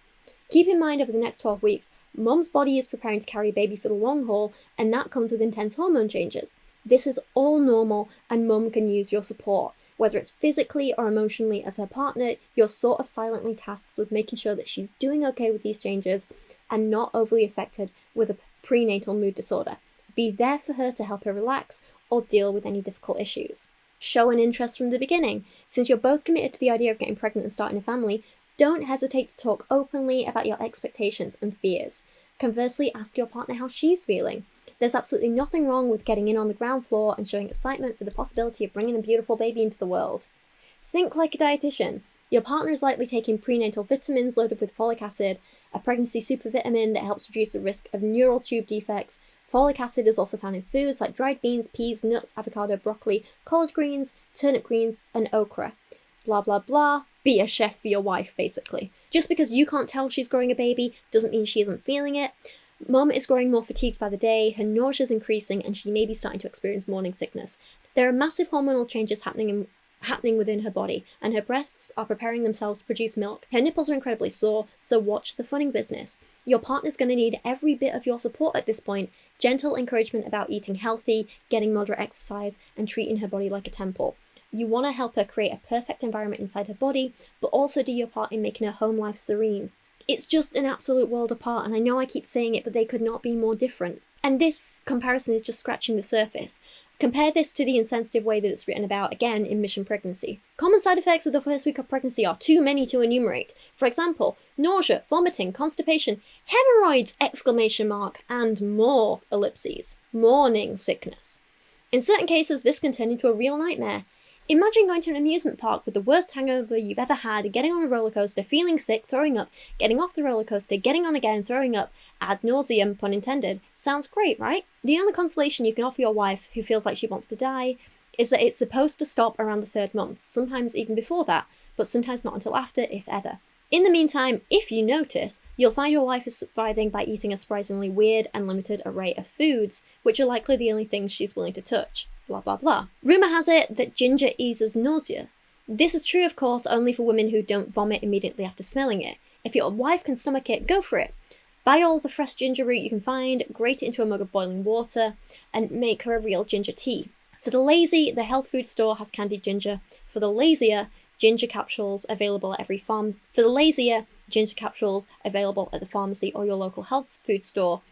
Keep in mind over the next 12 weeks, Mum's body is preparing to carry a baby for the long haul, and that comes with intense hormone changes. This is all normal, and Mum can use your support. Whether it's physically or emotionally as her partner, you're sort of silently tasked with making sure that she's doing okay with these changes and not overly affected with a prenatal mood disorder. Be there for her to help her relax or deal with any difficult issues. Show an interest from the beginning. Since you're both committed to the idea of getting pregnant and starting a family, don't hesitate to talk openly about your expectations and fears. Conversely, ask your partner how she's feeling. There's absolutely nothing wrong with getting in on the ground floor and showing excitement for the possibility of bringing a beautiful baby into the world. Think like a dietitian. Your partner is likely taking prenatal vitamins loaded with folic acid, a pregnancy supervitamin that helps reduce the risk of neural tube defects. Folic acid is also found in foods like dried beans, peas, nuts, avocado, broccoli, collard greens, turnip greens, and okra. Blah, blah, blah. Be a chef for your wife, basically. Just because you can't tell she's growing a baby doesn't mean she isn't feeling it. Mum is growing more fatigued by the day, her nausea is increasing, and she may be starting to experience morning sickness. There are massive hormonal changes happening within her body, and her breasts are preparing themselves to produce milk. Her nipples are incredibly sore, so watch the funning business. Your partner's going to need every bit of your support at this point. Gentle encouragement about eating healthy, getting moderate exercise, and treating her body like a temple. You want to help her create a perfect environment inside her body, but also do your part in making her home life serene. It's just an absolute world apart, and I know I keep saying it, but they could not be more different. And this comparison is just scratching the surface. Compare this to the insensitive way that it's written about, again, in Mission Pregnancy. Common side effects of the first week of pregnancy are too many to enumerate. For example, nausea, vomiting, constipation, hemorrhoids, ! And more, ellipses. Morning sickness. In certain cases, this can turn into a real nightmare. Imagine going to an amusement park with the worst hangover you've ever had, getting on a roller coaster, feeling sick, throwing up, getting off the roller coaster, getting on again, throwing up, ad nauseum, pun intended. Sounds great, right? The only consolation you can offer your wife, who feels like she wants to die, is that it's supposed to stop around the third month, sometimes even before that, but sometimes not until after, if ever. In the meantime, if you notice, you'll find your wife is surviving by eating a surprisingly weird and limited array of foods, which are likely the only things she's willing to touch. Blah blah blah. Rumour has it that ginger eases nausea. This is true, of course, only for women who don't vomit immediately after smelling it. If your wife can stomach it, go for it. Buy all the fresh ginger root you can find, grate it into a mug of boiling water, and make her a real ginger tea. For the lazy, the health food store has candied ginger. For the lazier, ginger capsules available at the pharmacy or your local health food store.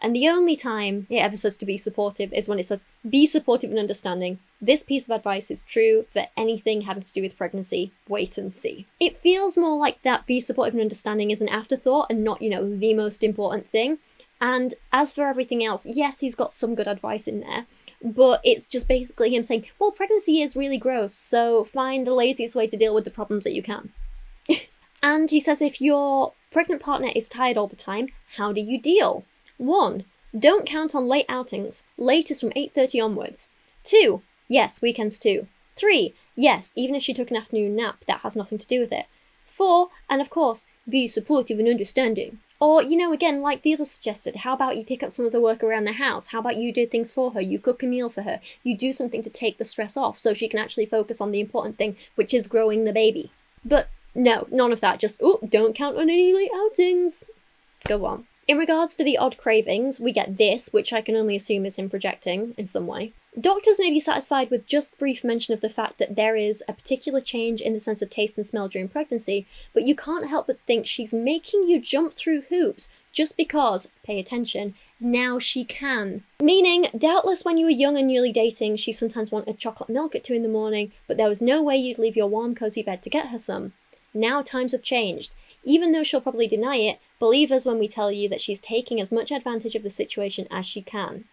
And the only time it ever says to be supportive is when it says, be supportive and understanding. This piece of advice is true for anything having to do with pregnancy. Wait and see. It feels more like that be supportive and understanding is an afterthought and not, the most important thing. And as for everything else, yes, he's got some good advice in there, but it's just basically him saying, well, pregnancy is really gross, so find the laziest way to deal with the problems that you can. And he says if your pregnant partner is tired all the time, how do you deal? 1. Don't count on late outings. Late is from 8:30 onwards. 2. Yes, weekends too. 3. Yes, even if she took an afternoon nap, that has nothing to do with it. 4. And of course, be supportive and understanding. Or, again, like the others suggested, how about you pick up some of the work around the house? How about you do things for her? You cook a meal for her. You do something to take the stress off so she can actually focus on the important thing, which is growing the baby. But no, none of that. Just, don't count on any late outings. Go on. In regards to the odd cravings, we get this, which I can only assume is him projecting in some way. Doctors may be satisfied with just brief mention of the fact that there is a particular change in the sense of taste and smell during pregnancy, but you can't help but think she's making you jump through hoops just because, pay attention, now she can. Meaning, doubtless when you were young and newly dating, she sometimes wanted chocolate milk at 2 in the morning, but there was no way you'd leave your warm, cozy bed to get her some. Now times have changed. Even though she'll probably deny it, believe us when we tell you that she's taking as much advantage of the situation as she can.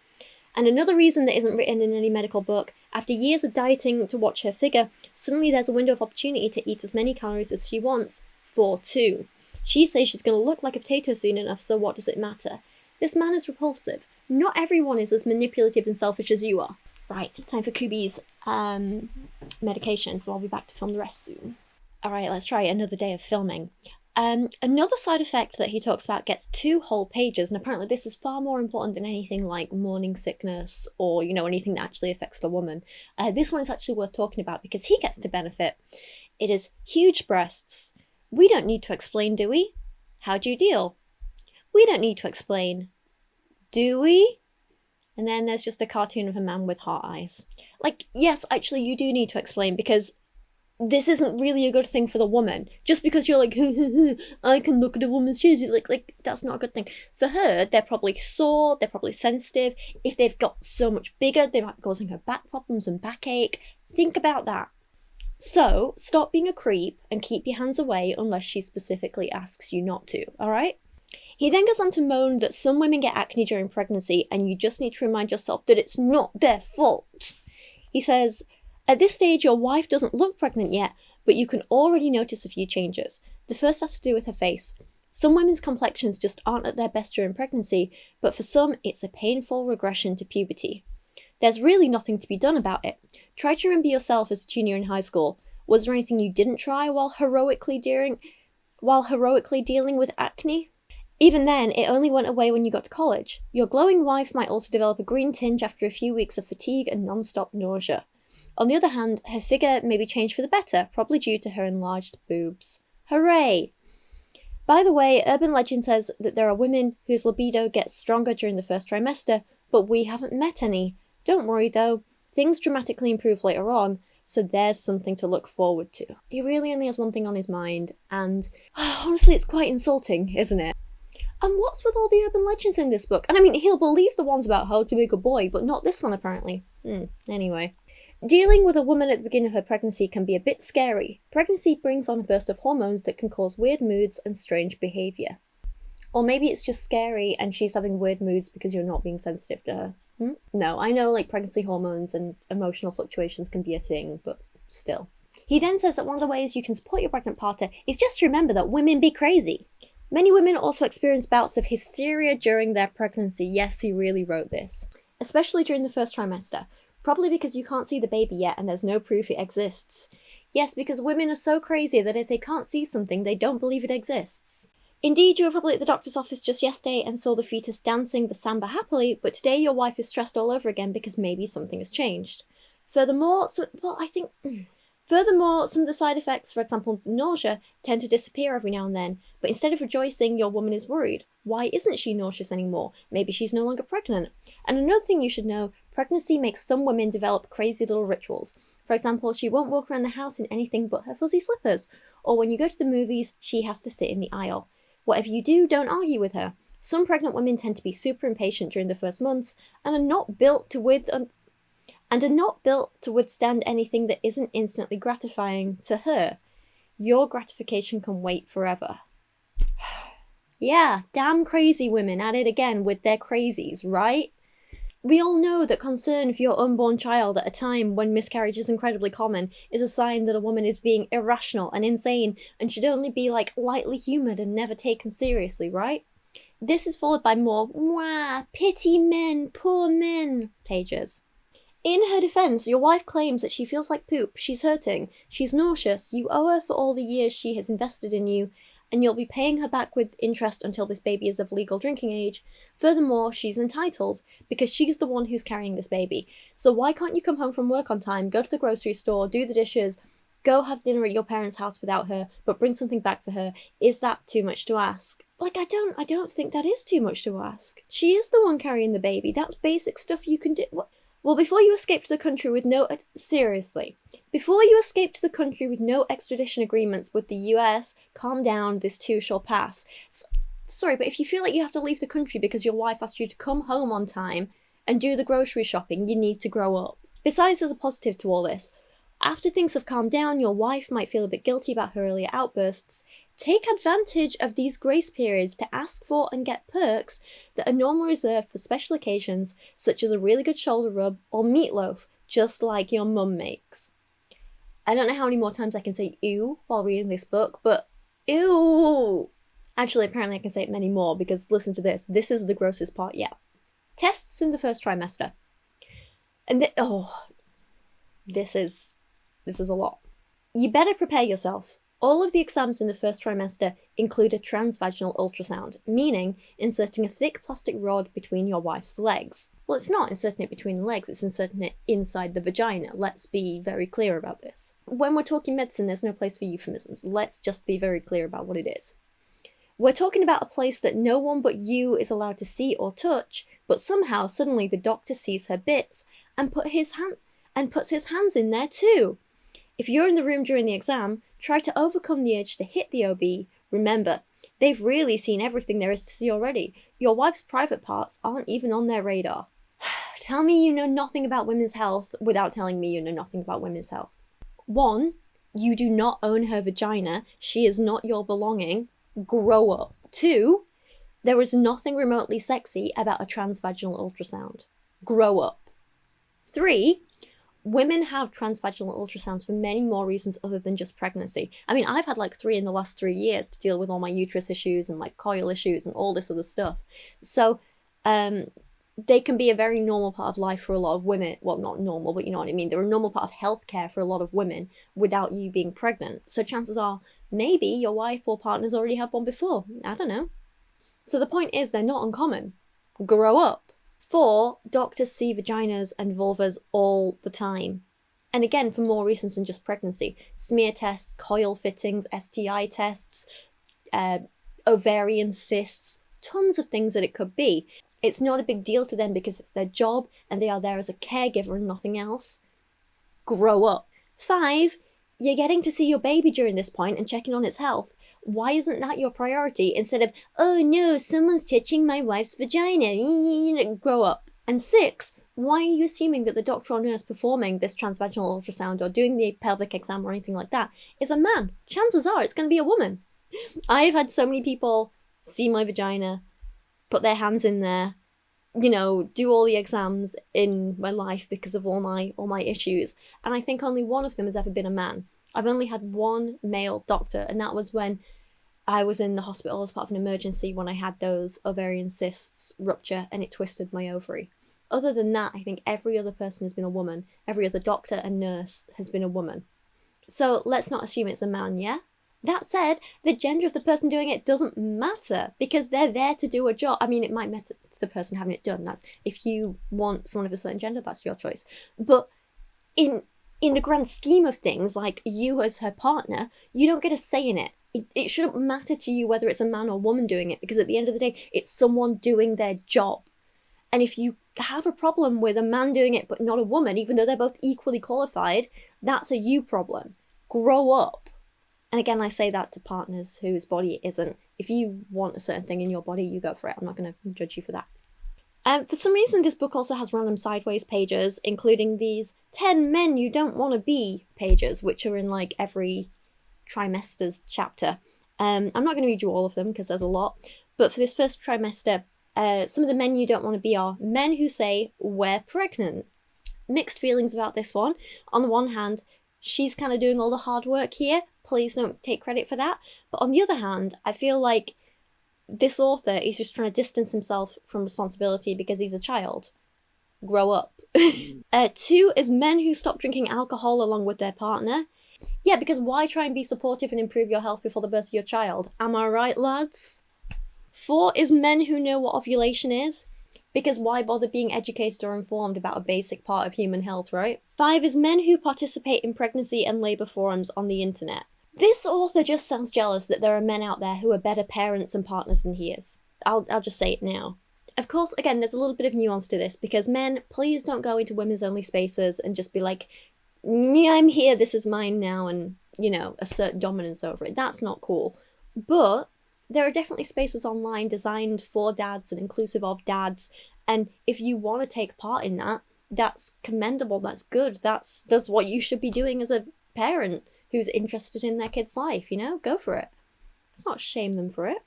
And another reason that isn't written in any medical book, after years of dieting to watch her figure, suddenly there's a window of opportunity to eat as many calories as she wants, for 2. She says she's going to look like a potato soon enough, so what does it matter? This man is repulsive. Not everyone is as manipulative and selfish as you are. Right, time for Kubi's medication, so I'll be back to film the rest soon. Alright, let's try another day of filming. Another side effect that he talks about gets 2 whole pages, and apparently this is far more important than anything like morning sickness or, anything that actually affects the woman. This one is actually worth talking about because he gets to benefit. It is huge breasts. We don't need to explain, do we? How do you deal? We don't need to explain. Do we? And then there's just a cartoon of a man with heart eyes. Yes, actually you do need to explain because this isn't really a good thing for the woman. Just because you're like, I can look at a woman's shoes, like that's not a good thing. For her, they're probably sore, they're probably sensitive. If they've got so much bigger, they might be causing her back problems and backache. Think about that. So, stop being a creep and keep your hands away unless she specifically asks you not to, alright? He then goes on to moan that some women get acne during pregnancy and you just need to remind yourself that it's not their fault. He says, at this stage, your wife doesn't look pregnant yet, but you can already notice a few changes. The first has to do with her face. Some women's complexions just aren't at their best during pregnancy, but for some, it's a painful regression to puberty. There's really nothing to be done about it. Try to remember yourself as a junior in high school. Was there anything you didn't try while heroically dealing with acne? Even then, it only went away when you got to college. Your glowing wife might also develop a green tinge after a few weeks of fatigue and non-stop nausea. On the other hand, her figure may be changed for the better, probably due to her enlarged boobs. Hooray! By the way, urban legend says that there are women whose libido gets stronger during the first trimester, but we haven't met any. Don't worry though, things dramatically improve later on, so there's something to look forward to. He really only has one thing on his mind, and honestly it's quite insulting, isn't it? And what's with all the urban legends in this book? And I mean, he'll believe the ones about how to make a boy, but not this one apparently. Anyway. Dealing with a woman at the beginning of her pregnancy can be a bit scary. Pregnancy brings on a burst of hormones that can cause weird moods and strange behaviour. Or maybe it's just scary and she's having weird moods because you're not being sensitive to her. No, I know pregnancy hormones and emotional fluctuations can be a thing, but still. He then says that one of the ways you can support your pregnant partner is just to remember that women be crazy. Many women also experience bouts of hysteria during their pregnancy. Yes, he really wrote this. Especially during the first trimester. Probably because you can't see the baby yet and there's no proof it exists. Yes, because women are so crazy that if they can't see something, they don't believe it exists. Indeed, you were probably at the doctor's office just yesterday and saw the fetus dancing the samba happily, but today your wife is stressed all over again because maybe something has changed. Furthermore, some of the side effects, for example, nausea, tend to disappear every now and then, but instead of rejoicing, your woman is worried. Why isn't she nauseous anymore? Maybe she's no longer pregnant. And another thing you should know, pregnancy makes some women develop crazy little rituals. For example, she won't walk around the house in anything but her fuzzy slippers, or when you go to the movies, she has to sit in the aisle. Whatever you do, don't argue with her. Some pregnant women tend to be super impatient during the first months and are not built to withstand anything that isn't instantly gratifying to her. Your gratification can wait forever. Yeah, damn crazy women at it again with their crazies, right? We all know that concern for your unborn child at a time when miscarriage is incredibly common is a sign that a woman is being irrational and insane and should only be lightly humoured and never taken seriously, right? This is followed by more "wah, pity men, poor men" pages. In her defence, your wife claims that she feels like poop, she's hurting, she's nauseous, you owe her for all the years she has invested in you, and you'll be paying her back with interest until this baby is of legal drinking age. Furthermore, she's entitled, because she's the one who's carrying this baby. So why can't you come home from work on time, go to the grocery store, do the dishes, go have dinner at your parents' house without her, but bring something back for her? Is that too much to ask? I don't think that is too much to ask. She is the one carrying the baby. That's basic stuff you can do. Well, before you escape to the country with no... Seriously. Before you escape to the country with no extradition agreements with the US, calm down, this too shall pass. Sorry, but if you feel like you have to leave the country because your wife asked you to come home on time and do the grocery shopping, you need to grow up. Besides, there's a positive to all this. After things have calmed down, your wife might feel a bit guilty about her earlier outbursts. Take advantage of these grace periods to ask for and get perks that are normally reserved for special occasions, such as a really good shoulder rub or meatloaf, just like your mum makes. I don't know how many more times I can say ew while reading this book, but ew! Actually, apparently I can say it many more, because listen to this. This is the grossest part yet. Tests in the first trimester. And this is a lot. You better prepare yourself. All of the exams in the first trimester include a transvaginal ultrasound, meaning inserting a thick plastic rod between your wife's legs. Well, it's not inserting it between the legs, it's inserting it inside the vagina. Let's be very clear about this. When we're talking medicine, there's no place for euphemisms. Let's just be very clear about what it is. We're talking about a place that no one but you is allowed to see or touch, but somehow suddenly the doctor sees her bits and puts his hands in there too. If you're in the room during the exam, try to overcome the urge to hit the OB. Remember, they've really seen everything there is to see already. Your wife's private parts aren't even on their radar. Tell me you know nothing about women's health without telling me you know nothing about women's health. 1, you do not own her vagina. She is not your belonging. Grow up. 2, there is nothing remotely sexy about a transvaginal ultrasound. Grow up. 3, women have transvaginal ultrasounds for many more reasons other than just pregnancy. I mean, I've had 3 in the last 3 years to deal with all my uterus issues and coil issues and all this other stuff. So, they can be a very normal part of life for a lot of women. Well, not normal, but you know what I mean. They're a normal part of healthcare for a lot of women without you being pregnant. So chances are, maybe your wife or partner's already had one before. I don't know. So the point is, they're not uncommon. Grow up. 4, doctors see vaginas and vulvas all the time. And again, for more reasons than just pregnancy. Smear tests, coil fittings, STI tests, ovarian cysts, tons of things that it could be. It's not a big deal to them because it's their job and they are there as a caregiver and nothing else. Grow up. 5, you're getting to see your baby during this point and checking on its health. Why isn't that your priority instead of, oh no, someone's touching my wife's vagina? Grow up. And 6, why are you assuming that the doctor or nurse performing this transvaginal ultrasound or doing the pelvic exam or anything like that is a man? Chances are it's going to be a woman. I've had so many people see my vagina, put their hands in there, do all the exams in my life because of all my issues. And I think only one of them has ever been a man. I've only had one male doctor, and that was when I was in the hospital as part of an emergency when I had those ovarian cysts rupture and it twisted my ovary. Other than that, I think every other person has been a woman. Every other doctor and nurse has been a woman. So let's not assume it's a man, yeah? That said, the gender of the person doing it doesn't matter because they're there to do a job. I mean, it might matter to the person having it done. That's if you want someone of a certain gender, that's your choice. But in the grand scheme of things, like you as her partner, you don't get a say in it. It shouldn't matter to you whether it's a man or woman doing it, because at the end of the day, it's someone doing their job. And if you have a problem with a man doing it but not a woman, even though they're both equally qualified, that's a you problem. Grow up. And again, I say that to partners whose body it isn't. If you want a certain thing in your body, you go for it. I'm not going to judge you for that. For some reason, this book also has random sideways pages, including these 10 men you don't want to be pages, which are in like every trimester's chapter. I'm not going to read you all of them because there's a lot. But for this first trimester, some of the men you don't want to be are men who say, we're pregnant. Mixed feelings about this one. On the one hand, she's kind of doing all the hard work here. Please don't take credit for that. But on the other hand, I feel like this author is just trying to distance himself from responsibility because he's a child. Grow up. 2 is men who stop drinking alcohol along with their partner. Yeah, because why try and be supportive and improve your health before the birth of your child? Am I right, lads? 4 is men who know what ovulation is. Because why bother being educated or informed about a basic part of human health, right? 5 is men who participate in pregnancy and labour forums on the internet. This author just sounds jealous that there are men out there who are better parents and partners than he is. I'll just say it now. Of course, again, there's a little bit of nuance to this, because men, please don't go into women's only spaces and just be like, yeah, I'm here, this is mine now, and, assert dominance over it. That's not cool. But there are definitely spaces online designed for dads and inclusive of dads, and if you want to take part in that, that's commendable, that's good, that's what you should be doing as a parent who's interested in their kid's life, go for it. Let's not shame them for it.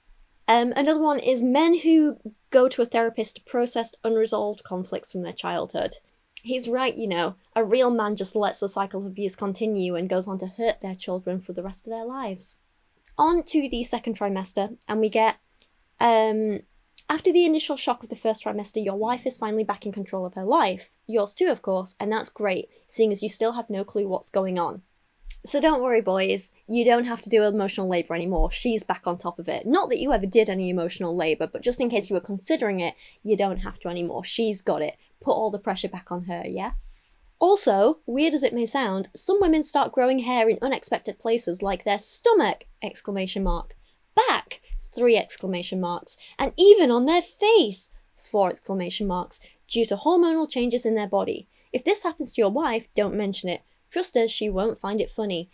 Another one is men who go to a therapist to process unresolved conflicts from their childhood. He's right, a real man just lets the cycle of abuse continue and goes on to hurt their children for the rest of their lives. On to the second trimester, and we get, after the initial shock of the first trimester, your wife is finally back in control of her life. Yours too, of course, and that's great, seeing as you still have no clue what's going on. So don't worry, boys, you don't have to do emotional labour anymore. She's back on top of it. Not that you ever did any emotional labour, but just in case you were considering it, you don't have to anymore. She's got it. Put all the pressure back on her, yeah? Also, weird as it may sound, some women start growing hair in unexpected places, like their stomach, ! Back, ! And even on their face, ! due to hormonal changes in their body. If this happens to your wife, don't mention it. Trust us, she won't find it funny.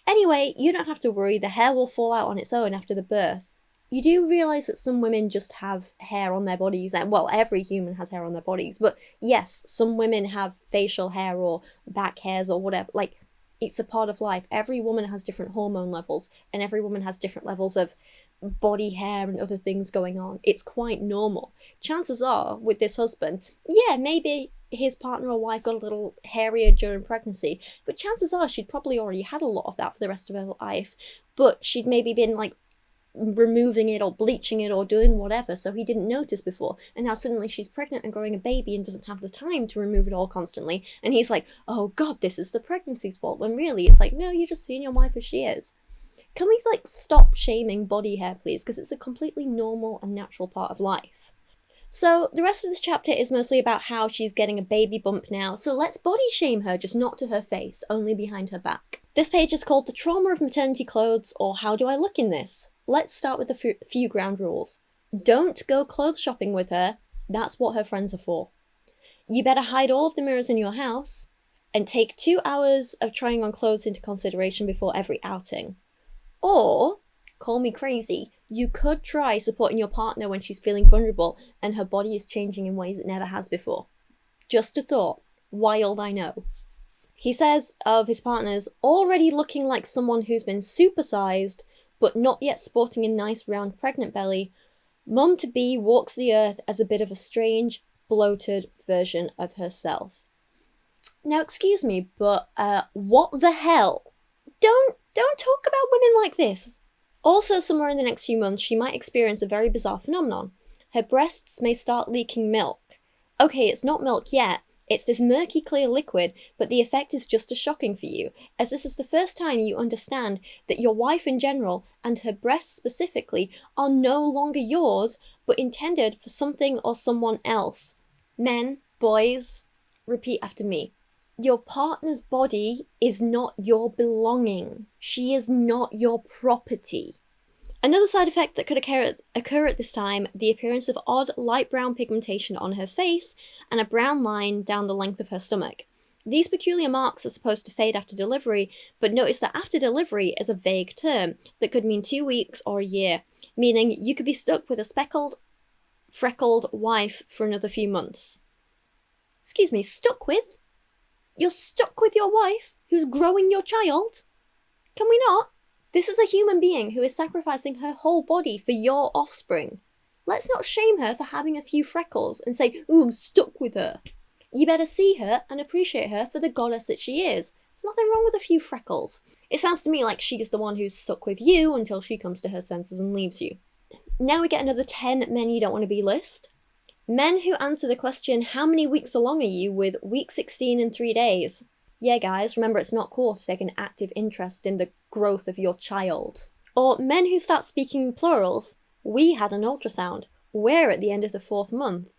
Anyway, you don't have to worry, the hair will fall out on its own after the birth. You do realise that some women just have hair on their bodies, and well, every human has hair on their bodies, but yes, some women have facial hair or back hairs or whatever, like, it's a part of life. Every woman has different hormone levels, and every woman has different levels of body hair and other things going on. It's quite normal. Chances are, with this husband, yeah, maybe his partner or wife got a little hairier during pregnancy, but chances are she'd probably already had a lot of that for the rest of her life, but she'd maybe been like removing it or bleaching it or doing whatever, so he didn't notice before, and now suddenly she's pregnant and growing a baby and doesn't have the time to remove it all constantly, and he's like, oh god, this is the pregnancy's fault, when really it's like, no, you're just seeing your wife as she is. Can we stop shaming body hair, please, because it's a completely normal and natural part of life. So the rest of this chapter is mostly about how she's getting a baby bump now, so let's body shame her, just not to her face, only behind her back. This page is called The Trauma of Maternity Clothes, or How Do I Look in This? Let's start with a few ground rules. Don't go clothes shopping with her, that's what her friends are for. You better hide all of the mirrors in your house, and take 2 hours of trying on clothes into consideration before every outing. Or, call me crazy, you could try supporting your partner when she's feeling vulnerable and her body is changing in ways it never has before. Just a thought. Wild, I know. He says of his partners, already looking like someone who's been supersized, but not yet sporting a nice round pregnant belly, mum-to-be walks the earth as a bit of a strange, bloated version of herself. Now, excuse me, but what the hell? Don't talk about women like this. Also, somewhere in the next few months, she might experience a very bizarre phenomenon. Her breasts may start leaking milk. Okay, it's not milk yet. It's this murky clear liquid, but the effect is just as shocking for you, as this is the first time you understand that your wife in general, and her breasts specifically, are no longer yours, but intended for something or someone else. Men, boys, repeat after me. Your partner's body is not your belonging. She is not your property. Another side effect that could occur at this time, the appearance of odd light brown pigmentation on her face and a brown line down the length of her stomach. These peculiar marks are supposed to fade after delivery, but notice that after delivery is a vague term that could mean 2 weeks or a year, meaning you could be stuck with a speckled, freckled wife for another few months. Excuse me, stuck with? You're stuck with your wife who's growing your child? Can we not? This is a human being who is sacrificing her whole body for your offspring. Let's not shame her for having a few freckles and say, ooh, I'm stuck with her. You better see her and appreciate her for the goddess that she is. There's nothing wrong with a few freckles. It sounds to me like she's the one who's stuck with you until she comes to her senses and leaves you. Now we get another 10 men you don't want to be list. Men who answer the question, how many weeks along are you, with week 16 and 3 days? Yeah, guys, remember it's not cool to take an active interest in the growth of your child. Or men who start speaking in plurals. We had an ultrasound. We're at the end of the 4th month.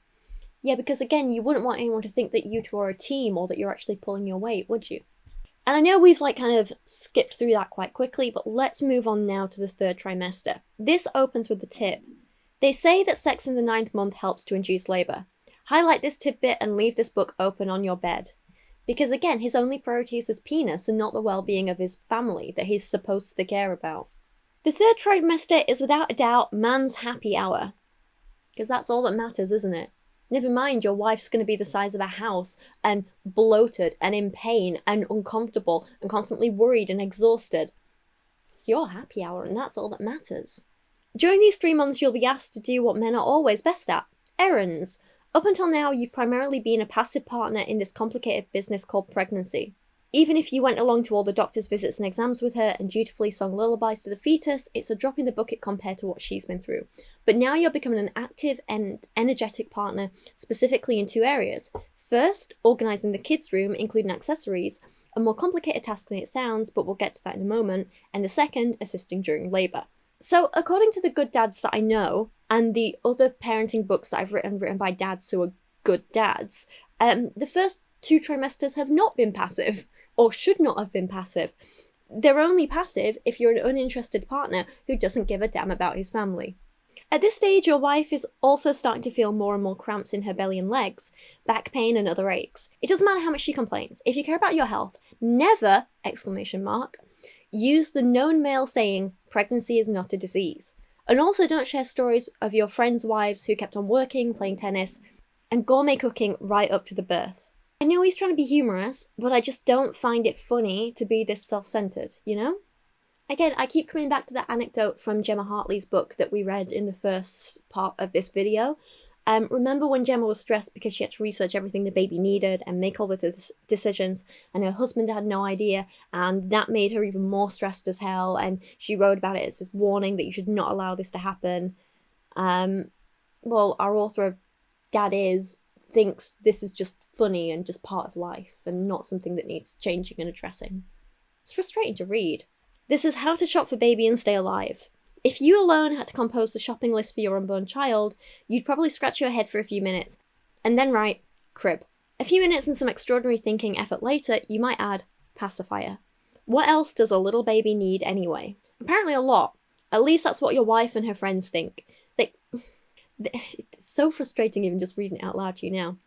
Yeah, because again, you wouldn't want anyone to think that you two are a team or that you're actually pulling your weight, would you? And I know we've kind of skipped through that quite quickly, but let's move on now to the 3rd trimester. This opens with the tip. They say that sex in the 9th month helps to induce labour. Highlight this tidbit and leave this book open on your bed. Because again, his only priority is his penis and not the well-being of his family that he's supposed to care about. The 3rd trimester is without a doubt man's happy hour. Because that's all that matters, isn't it? Never mind your wife's going to be the size of a house and bloated and in pain and uncomfortable and constantly worried and exhausted. It's your happy hour and that's all that matters. During these 3 months, you'll be asked to do what men are always best at. Errands. Up until now, you've primarily been a passive partner in this complicated business called pregnancy. Even if you went along to all the doctor's visits and exams with her and dutifully sung lullabies to the fetus, it's a drop in the bucket compared to what she's been through. But now you're becoming an active and energetic partner, specifically in 2 areas. First, organising the kids' room, including accessories, a more complicated task than it sounds, but we'll get to that in a moment. And the second, assisting during labour. So, according to the good dads that I know, and the other parenting books that I've written by dads who are good dads, the first 2 trimesters have not been passive, or should not have been passive. They're only passive if you're an uninterested partner who doesn't give a damn about his family. At this stage, your wife is also starting to feel more and more cramps in her belly and legs, back pain and other aches. It doesn't matter how much she complains. If you care about your health, never, ! Use the known male saying, pregnancy is not a disease. And also don't share stories of your friends' wives who kept on working, playing tennis, and gourmet cooking right up to the birth. I know he's trying to be humorous, but I just don't find it funny to be this self-centered, you know? Again, I keep coming back to that anecdote from Gemma Hartley's book that we read in the first part of this video. Remember when Gemma was stressed because she had to research everything the baby needed and make all the decisions, and her husband had no idea, and that made her even more stressed as hell, and she wrote about it as this warning that you should not allow this to happen. Well, our author of Dad Is thinks this is just funny and just part of life and not something that needs changing and addressing. It's frustrating to read. This is how to shop for baby and stay alive. If you alone had to compose the shopping list for your unborn child, you'd probably scratch your head for a few minutes, and then write, crib. A few minutes and some extraordinary thinking effort later, you might add, pacifier. What else does a little baby need anyway? Apparently a lot. At least that's what your wife and her friends think. It's so frustrating even just reading it out loud to you now.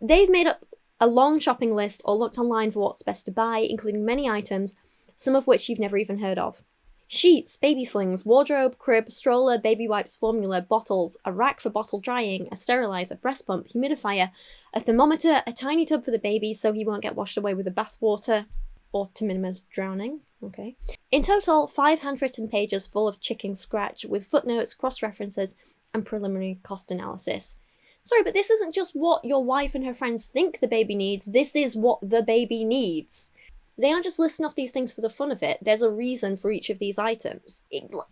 They've made up a long shopping list or looked online for what's best to buy, including many items, some of which you've never even heard of. Sheets, baby slings, wardrobe, crib, stroller, baby wipes, formula, bottles, a rack for bottle drying, a sterilizer, breast pump, humidifier, a thermometer, a tiny tub for the baby so he won't get washed away with the bath water, or to minimize drowning, okay. In total, 5 handwritten pages full of chicken scratch with footnotes, cross-references, and preliminary cost analysis. Sorry, but this isn't just what your wife and her friends think the baby needs, this is what the baby needs. They aren't just listing off these things for the fun of it. There's a reason for each of these items.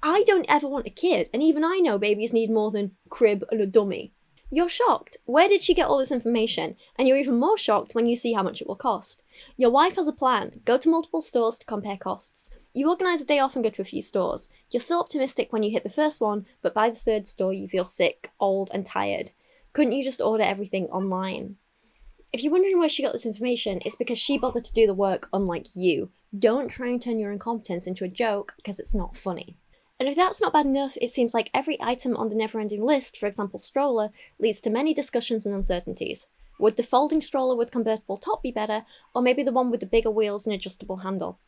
I don't ever want a kid, and even I know babies need more than crib and a dummy. You're shocked. Where did she get all this information? And you're even more shocked when you see how much it will cost. Your wife has a plan. Go to multiple stores to compare costs. You organise a day off and go to a few stores. You're still optimistic when you hit the first one, but by the third store you feel sick, old, and tired. Couldn't you just order everything online? If you're wondering where she got this information, it's because she bothered to do the work, unlike you. Don't try and turn your incompetence into a joke, because it's not funny. And if that's not bad enough, it seems like every item on the never-ending list, for example stroller, leads to many discussions and uncertainties. Would the folding stroller with convertible top be better, or maybe the one with the bigger wheels and adjustable handle?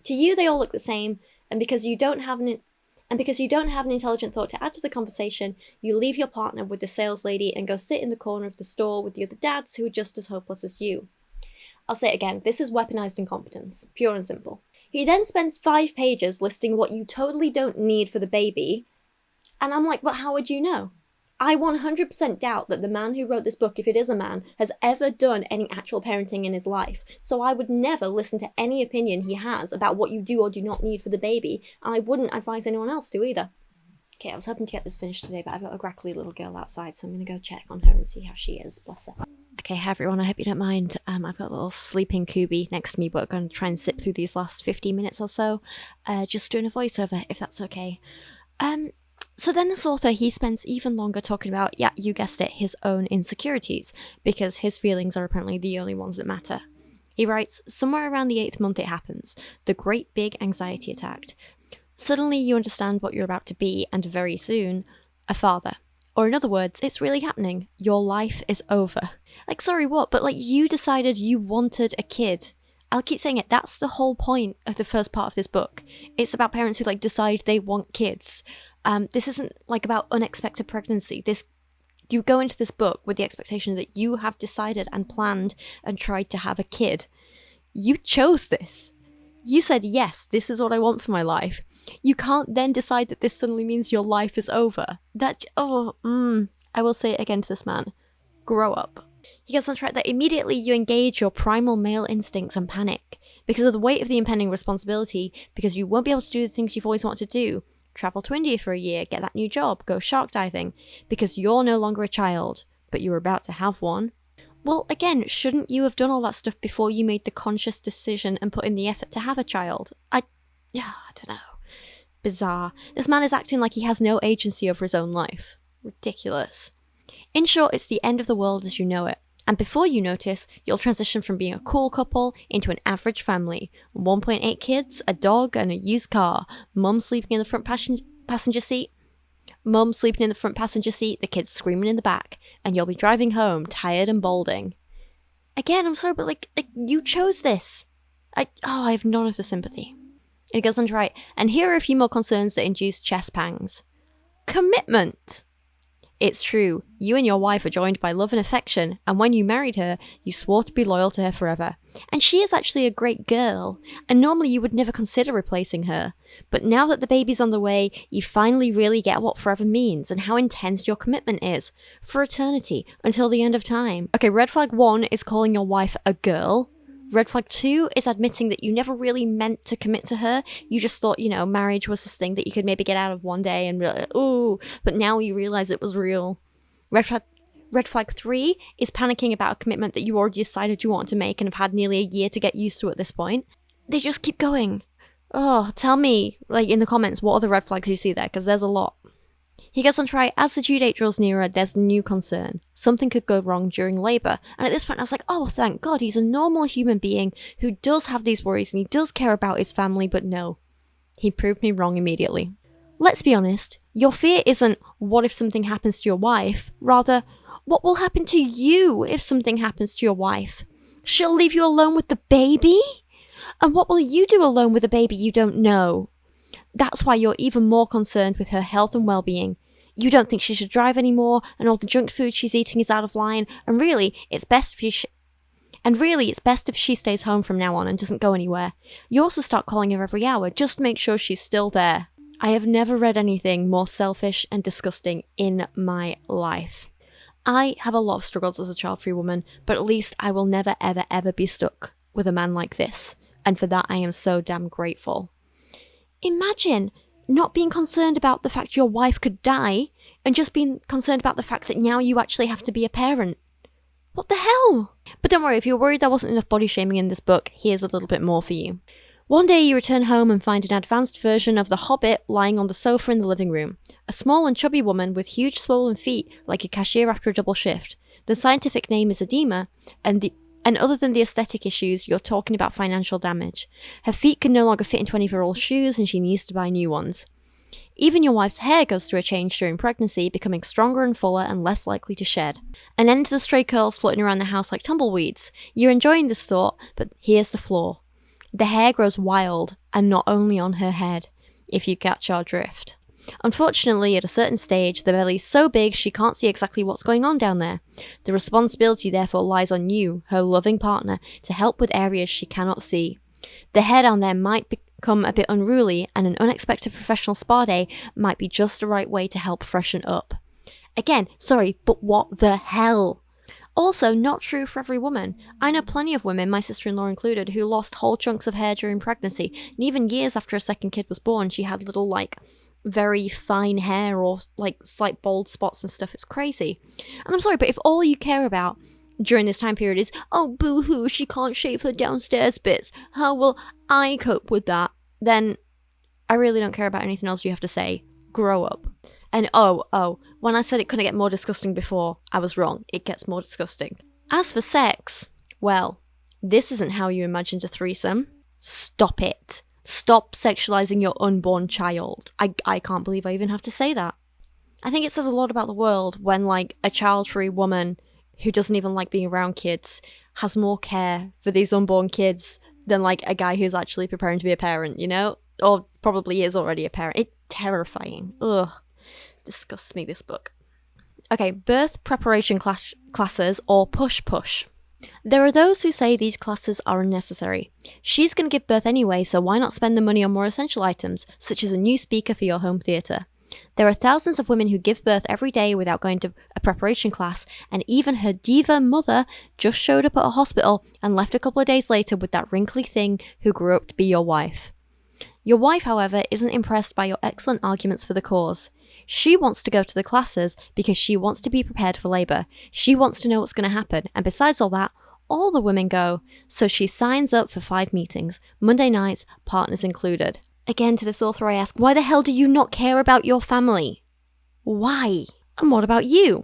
To you they all look the same, and because you don't have an intelligent thought to add to the conversation, you leave your partner with the sales lady and go sit in the corner of the store with the other dads who are just as hopeless as you. I'll say it again, this is weaponized incompetence, pure and simple. He then spends 5 pages listing what you totally don't need for the baby, and I'm like, but how would you know? I 100% doubt that the man who wrote this book, if it is a man, has ever done any actual parenting in his life, so I would never listen to any opinion he has about what you do or do not need for the baby, and I wouldn't advise anyone else to either. Okay, I was hoping to get this finished today, but I've got a grackly little girl outside, so I'm going to go check on her and see how she is, bless her. Okay, hi everyone, I hope you don't mind. I've got a little sleeping Kubi next to me, but I'm going to try and sit through these last 15 minutes or so, just doing a voiceover, if that's okay. So then this author, he spends even longer talking about, yeah, you guessed it, his own insecurities, because his feelings are apparently the only ones that matter. He writes, somewhere around the 8th month it happens, the great big anxiety attack. Suddenly you understand what you're about to be, and very soon, a father. Or in other words, it's really happening. Your life is over. Like, sorry, what? But like, you decided you wanted a kid. I'll keep saying it, that's the whole point of the first part of this book. It's about parents who like decide they want kids. This isn't like about unexpected pregnancy. You go into this book with the expectation that you have decided and planned and tried to have a kid. You chose this. You said, yes, this is what I want for my life. You can't then decide that this suddenly means your life is over. I will say it again to this man. Grow up. He gets on track that immediately you engage your primal male instincts and panic because of the weight of the impending responsibility, because you won't be able to do the things you've always wanted to do. Travel to India for a year, get that new job, go shark diving, because you're no longer a child, but you're about to have one. Well, again, shouldn't you have done all that stuff before you made the conscious decision and put in the effort to have a child? I don't know. Bizarre. This man is acting like he has no agency over his own life. Ridiculous. In short, it's the end of the world as you know it. And before you notice, you'll transition from being a cool couple into an average family. 1.8 kids, a dog, and a used car. Mum sleeping in the front passenger seat. The kids screaming in the back. And you'll be driving home, tired and balding. Again, I'm sorry, but like you chose this. I have none of the sympathy. And it goes on to write, and here are a few more concerns that induce chest pangs. Commitment. It's true, you and your wife are joined by love and affection, and when you married her, you swore to be loyal to her forever. And she is actually a great girl, and normally you would never consider replacing her. But now that the baby's on the way, you finally really get what forever means, and how intense your commitment is. For eternity, until the end of time. Okay, red flag 1 is calling your wife a girl. Red flag 2 is admitting that you never really meant to commit to her. You just thought, marriage was this thing that you could maybe get out of one day and realize, ooh, but now you realize it was real. Red flag 3 is panicking about a commitment that you already decided you want to make and have had nearly a year to get used to at this point. They just keep going. Oh, tell me, in the comments, what are the red flags you see there, because there's a lot. He goes on to write, as the due date draws nearer, there's a new concern. Something could go wrong during labour. And at this point I was like, oh, thank God, he's a normal human being who does have these worries and he does care about his family, but no. He proved me wrong immediately. Let's be honest, your fear isn't, what if something happens to your wife? Rather, what will happen to you if something happens to your wife? She'll leave you alone with the baby? And what will you do alone with a baby you don't know? That's why you're even more concerned with her health and well-being. You don't think she should drive anymore, and all the junk food she's eating is out of line, and really, it's best if she stays home from now on and doesn't go anywhere. You also start calling her every hour, just to make sure she's still there. I have never read anything more selfish and disgusting in my life. I have a lot of struggles as a child-free woman, but at least I will never ever ever be stuck with a man like this, and for that I am so damn grateful. Imagine, not being concerned about the fact your wife could die, and just being concerned about the fact that now you actually have to be a parent. What the hell? But don't worry, if you're worried there wasn't enough body shaming in this book, here's a little bit more for you. One day you return home and find an advanced version of the Hobbit lying on the sofa in the living room. A small and chubby woman with huge swollen feet, like a cashier after a double shift. The scientific name is edema, and other than the aesthetic issues, you're talking about financial damage. Her feet can no longer fit into any of her old shoes and she needs to buy new ones. Even your wife's hair goes through a change during pregnancy, becoming stronger and fuller and less likely to shed. An end to the stray curls floating around the house like tumbleweeds. You're enjoying this thought, but here's the flaw. The hair grows wild, and not only on her head, if you catch our drift. Unfortunately, at a certain stage, the belly's so big she can't see exactly what's going on down there. The responsibility therefore lies on you, her loving partner, to help with areas she cannot see. The hair down there might become a bit unruly, and an unexpected professional spa day might be just the right way to help freshen up. Again, sorry, but what the hell? Also, not true for every woman. I know plenty of women, my sister-in-law included, who lost whole chunks of hair during pregnancy, and even years after a second kid was born, she had little, very fine hair or, slight bald spots and stuff. It's crazy. And I'm sorry, but if all you care about during this time period is, oh, boo-hoo, she can't shave her downstairs bits, how will I cope with that? Then I really don't care about anything else you have to say. Grow up. And when I said it couldn't get more disgusting before, I was wrong. It gets more disgusting. As for sex, well, this isn't how you imagined a threesome. Stop it. Stop sexualizing your unborn child. I can't believe I even have to say that. I think it says a lot about the world when, a child-free woman who doesn't even like being around kids has more care for these unborn kids than, a guy who's actually preparing to be a parent, you know? Or probably is already a parent. It's terrifying. Ugh. Disgusts me, this book. Okay, birth preparation classes or push. There are those who say these classes are unnecessary. She's going to give birth anyway, so why not spend the money on more essential items, such as a new speaker for your home theatre? There are thousands of women who give birth every day without going to a preparation class, and even her diva mother just showed up at a hospital and left a couple of days later with that wrinkly thing who grew up to be your wife. Your wife, however, isn't impressed by your excellent arguments for the cause. She wants to go to the classes because she wants to be prepared for labour. She wants to know what's going to happen, and besides all that, all the women go. So she signs up for 5 meetings, Monday nights, partners included. Again, to this author I ask, why the hell do you not care about your family? Why? And what about you?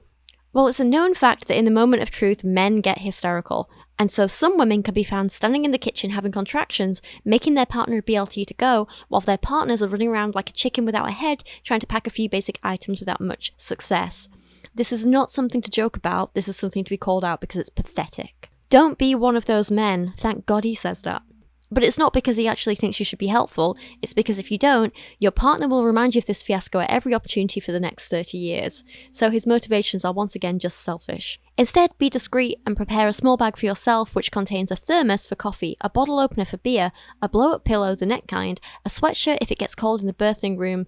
Well, it's a known fact that in the moment of truth, men get hysterical. And so some women can be found standing in the kitchen having contractions, making their partner a BLT to go, while their partners are running around like a chicken without a head, trying to pack a few basic items without much success. This is not something to joke about, this is something to be called out because it's pathetic. Don't be one of those men, thank God he says that. But it's not because he actually thinks you should be helpful, it's because if you don't, your partner will remind you of this fiasco at every opportunity for the next 30 years. So his motivations are once again just selfish. Instead, be discreet and prepare a small bag for yourself which contains a thermos for coffee, a bottle opener for beer, a blow-up pillow, the net kind, a sweatshirt if it gets cold in the birthing room,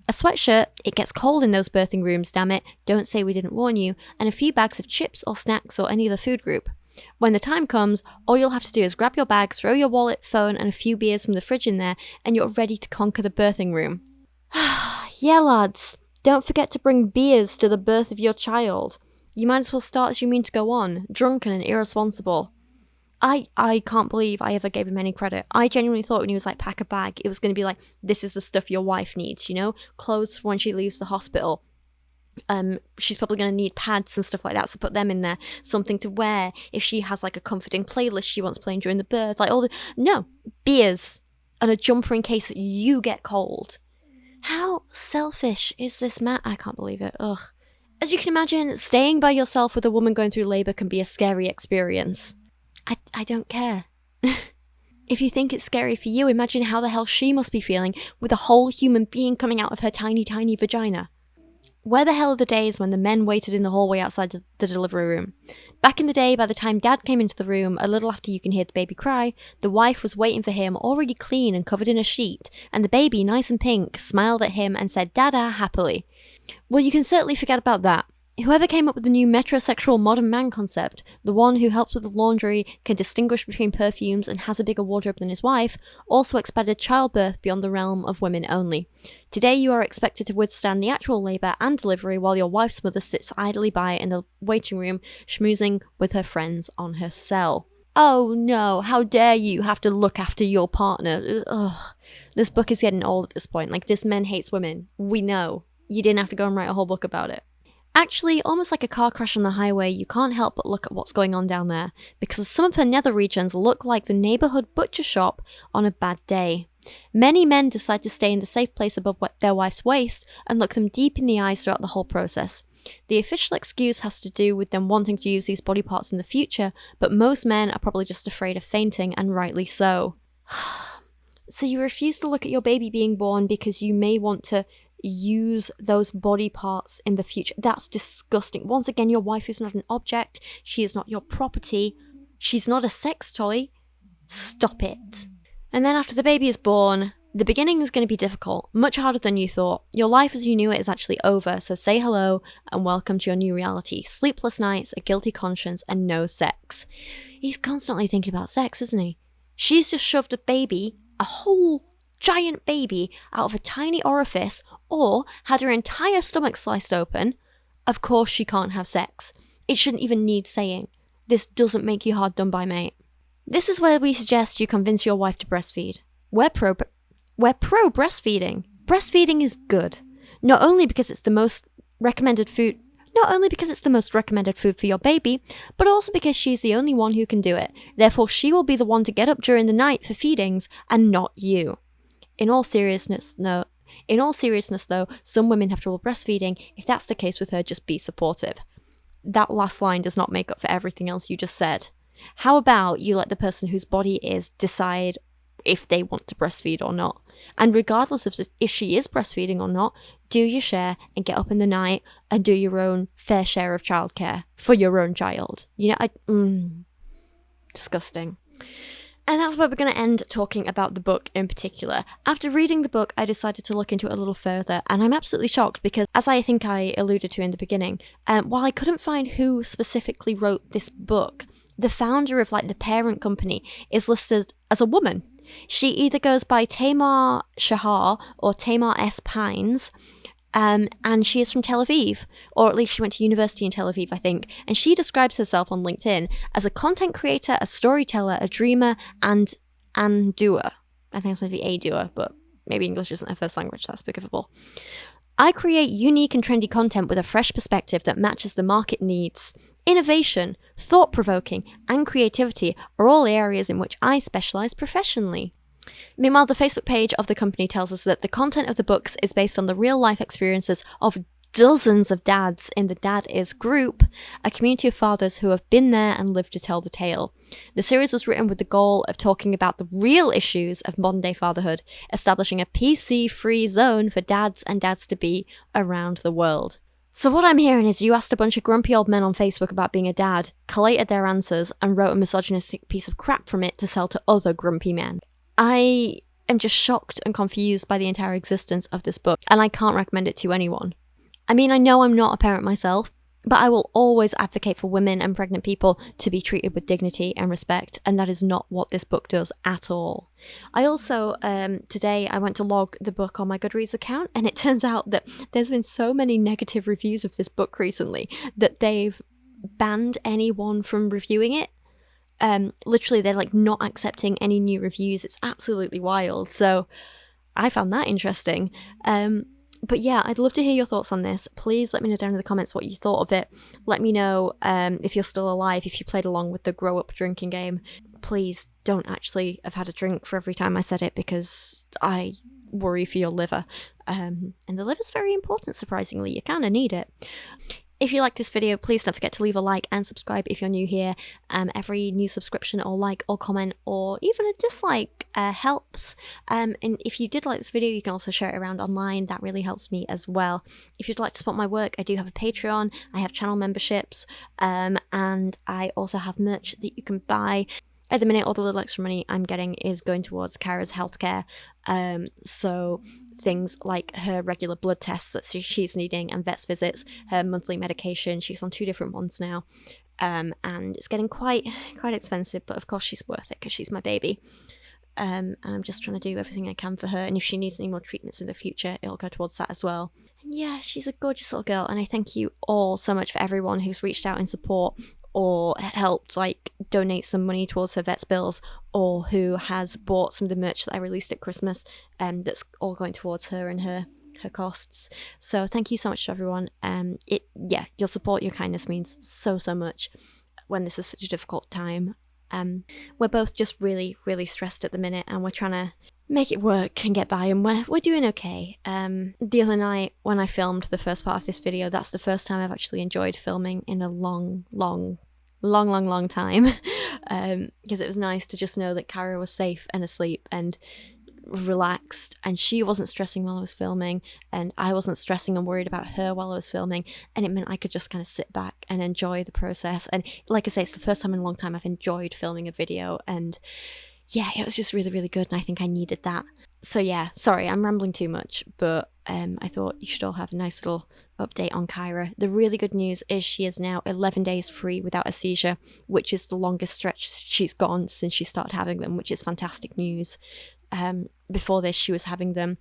a sweatshirt, it gets cold in those birthing rooms, damn it, don't say we didn't warn you, and a few bags of chips or snacks or any other food group. When the time comes, all you'll have to do is grab your bag, throw your wallet, phone, and a few beers from the fridge in there, and you're ready to conquer the birthing room. Yeah, lads, don't forget to bring beers to the birth of your child. You might as well start as you mean to go on, drunken and irresponsible. I can't believe I ever gave him any credit. I genuinely thought when he was like, pack a bag, it was going to be like, this is the stuff your wife needs, you know? Clothes for when she leaves the hospital. She's probably going to need pads and stuff like that, so put them in there. Something to wear if she has like a comforting playlist she wants playing during the birth, like all the... No, beers and a jumper in case you get cold. How selfish is this man? I can't believe it. Ugh. As you can imagine, staying by yourself with a woman going through labour can be a scary experience. I don't care. If you think it's scary for you, imagine how the hell she must be feeling with a whole human being coming out of her tiny, tiny vagina. Where the hell are the days when the men waited in the hallway outside the delivery room? Back in the day, by the time Dad came into the room, a little after you can hear the baby cry, the wife was waiting for him already clean and covered in a sheet, and the baby, nice and pink, smiled at him and said Dada happily. Well, you can certainly forget about that. Whoever came up with the new metrosexual modern man concept, the one who helps with the laundry, can distinguish between perfumes, and has a bigger wardrobe than his wife, also expanded childbirth beyond the realm of women only. Today you are expected to withstand the actual labour and delivery while your wife's mother sits idly by in the waiting room, schmoozing with her friends on her cell. Oh no, how dare you have to look after your partner. Ugh. This book is getting old at this point. Like, this men hates women. We know. You didn't have to go and write a whole book about it. Actually, almost like a car crash on the highway, you can't help but look at what's going on down there, because some of her nether regions look like the neighbourhood butcher shop on a bad day. Many men decide to stay in the safe place above their wife's waist and look them deep in the eyes throughout the whole process. The official excuse has to do with them wanting to use these body parts in the future, but most men are probably just afraid of fainting, and rightly so. So you refuse to look at your baby being born because you may want to use those body parts in the future. That's disgusting. Once again, your wife is not an object. She is not your property. She's not a sex toy. Stop it. And then after the baby is born, the beginning is going to be difficult, much harder than you thought. Your life as you knew it is actually over, so say hello and welcome to your new reality. Sleepless nights, a guilty conscience, and no sex. He's constantly thinking about sex, isn't he? She's just shoved a baby, a whole giant baby, out of a tiny orifice, or had her entire stomach sliced open. Of course she can't have sex. It shouldn't even need saying. This doesn't make you hard done by, mate. This is where we suggest you convince your wife to breastfeed. We're pro breastfeeding. Breastfeeding is good. Not only because it's the most recommended food for your baby, but also because she's the only one who can do it. Therefore, she will be the one to get up during the night for feedings and not you. In all seriousness, though, some women have trouble breastfeeding. If that's the case with her, just be supportive. That last line does not make up for everything else you just said. How about you let the person whose body it is decide if they want to breastfeed or not? And regardless of if she is breastfeeding or not, do your share and get up in the night and do your own fair share of childcare for your own child. You know, disgusting. And that's where we're going to end talking about the book in particular. After reading the book, I decided to look into it a little further, and I'm absolutely shocked because, as I think I alluded to in the beginning, while I couldn't find who specifically wrote this book, the founder of, like, the parent company is listed as a woman. She either goes by Tamar Shahar or Tamar S. Pines, and she is from Tel Aviv, or at least she went to university in Tel Aviv, I think, and she describes herself on LinkedIn as a content creator, a storyteller, a dreamer, and doer. I think it's maybe a doer, but maybe English isn't her first language, that's forgivable. I create unique and trendy content with a fresh perspective that matches the market needs. Innovation, thought-provoking, and creativity are all areas in which I specialise professionally. Meanwhile, the Facebook page of the company tells us that the content of the books is based on the real-life experiences of dozens of dads in the Dad Is group, a community of fathers who have been there and lived to tell the tale. The series was written with the goal of talking about the real issues of modern-day fatherhood, establishing a PC-free zone for dads and dads-to-be around the world. So what I'm hearing is you asked a bunch of grumpy old men on Facebook about being a dad, collated their answers, and wrote a misogynistic piece of crap from it to sell to other grumpy men. I am just shocked and confused by the entire existence of this book, and I can't recommend it to anyone. I mean, I know I'm not a parent myself, but I will always advocate for women and pregnant people to be treated with dignity and respect, and that is not what this book does at all. I also, today I went to log the book on my Goodreads account, and it turns out that there's been so many negative reviews of this book recently that they've banned anyone from reviewing it. Literally, they're like not accepting any new reviews. It's absolutely wild. So I found that interesting. But yeah, I'd love to hear your thoughts on this. Please let me know down in the comments what you thought of it. Let me know if you're still alive, if you played along with the grow up drinking game. Please don't actually have had a drink for every time I said it, because I worry for your liver. And the liver's very important, surprisingly. You kind of need it. If you like this video, please don't forget to leave a like and subscribe if you're new here. Every new subscription or like or comment or even a dislike helps. And if you did like this video, you can also share it around online. That really helps me as well. If you'd like to support my work, I do have a Patreon. I have channel memberships, and I also have merch that you can buy. At the minute, all the little extra money I'm getting is going towards Kara's healthcare. So things like her regular blood tests that she's needing and vet's visits, her monthly medication. She's on 2 different ones now. And it's getting quite expensive, but of course she's worth it because she's my baby. And I'm just trying to do everything I can for her. And if she needs any more treatments in the future, it'll go towards that as well. And yeah, she's a gorgeous little girl. And I thank you all so much for everyone who's reached out in support or helped like donate some money towards her vet's bills, or who has bought some of the merch that I released at Christmas, that's all going towards her and her costs. So thank you so much to everyone. Your support, your kindness means so much when this is such a difficult time. We're both just really stressed at the minute, and we're trying to make it work and get by, and we're doing okay. The other night when I filmed the first part of this video, that's the first time I've actually enjoyed filming in a long time, because it was nice to just know that Kara was safe and asleep and relaxed, and she wasn't stressing while I was filming, and I wasn't stressing and worried about her while I was filming, and it meant I could just kind of sit back and enjoy the process. And like I say, it's the first time in a long time I've enjoyed filming a video, and yeah, it was just really good, and I think I needed that. So yeah, sorry, I'm rambling too much, but I thought you should all have a nice little update on Kyra. The really good news is she is now 11 days free without a seizure, which is the longest stretch she's gone since she started having them, which is fantastic news. Before this, she was having them,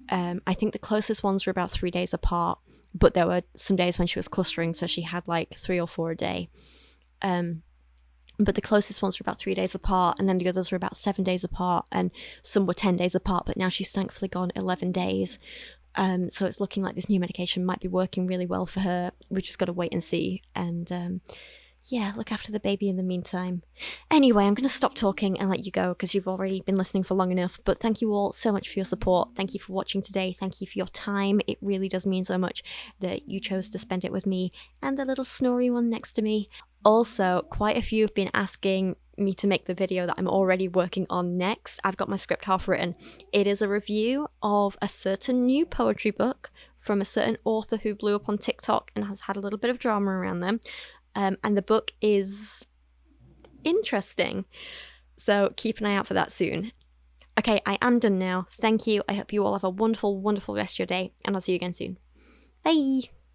I think the closest ones were about 3 days apart, but there were some days when she was clustering, so she had like 3 or 4 a day. But the closest ones were about 3 days apart, and then the others were about 7 days apart, and some were 10 days apart, but now she's thankfully gone 11 days. So it's looking like this new medication might be working really well for her. We've just got to wait and see, and yeah, look after the baby in the meantime. Anyway, I'm going to stop talking and let you go because you've already been listening for long enough. But thank you all so much for your support. Thank you for watching today. Thank you for your time. It really does mean so much that you chose to spend it with me and the little snory one next to me. Also, quite a few have been asking me to make the video that I'm already working on next. I've got my script half written. It is a review of a certain new poetry book from a certain author who blew up on TikTok and has had a little bit of drama around them. And the book is interesting, so keep an eye out for that soon. Okay, I am done now. Thank you. I hope you all have a wonderful rest of your day, and I'll see you again soon. Bye!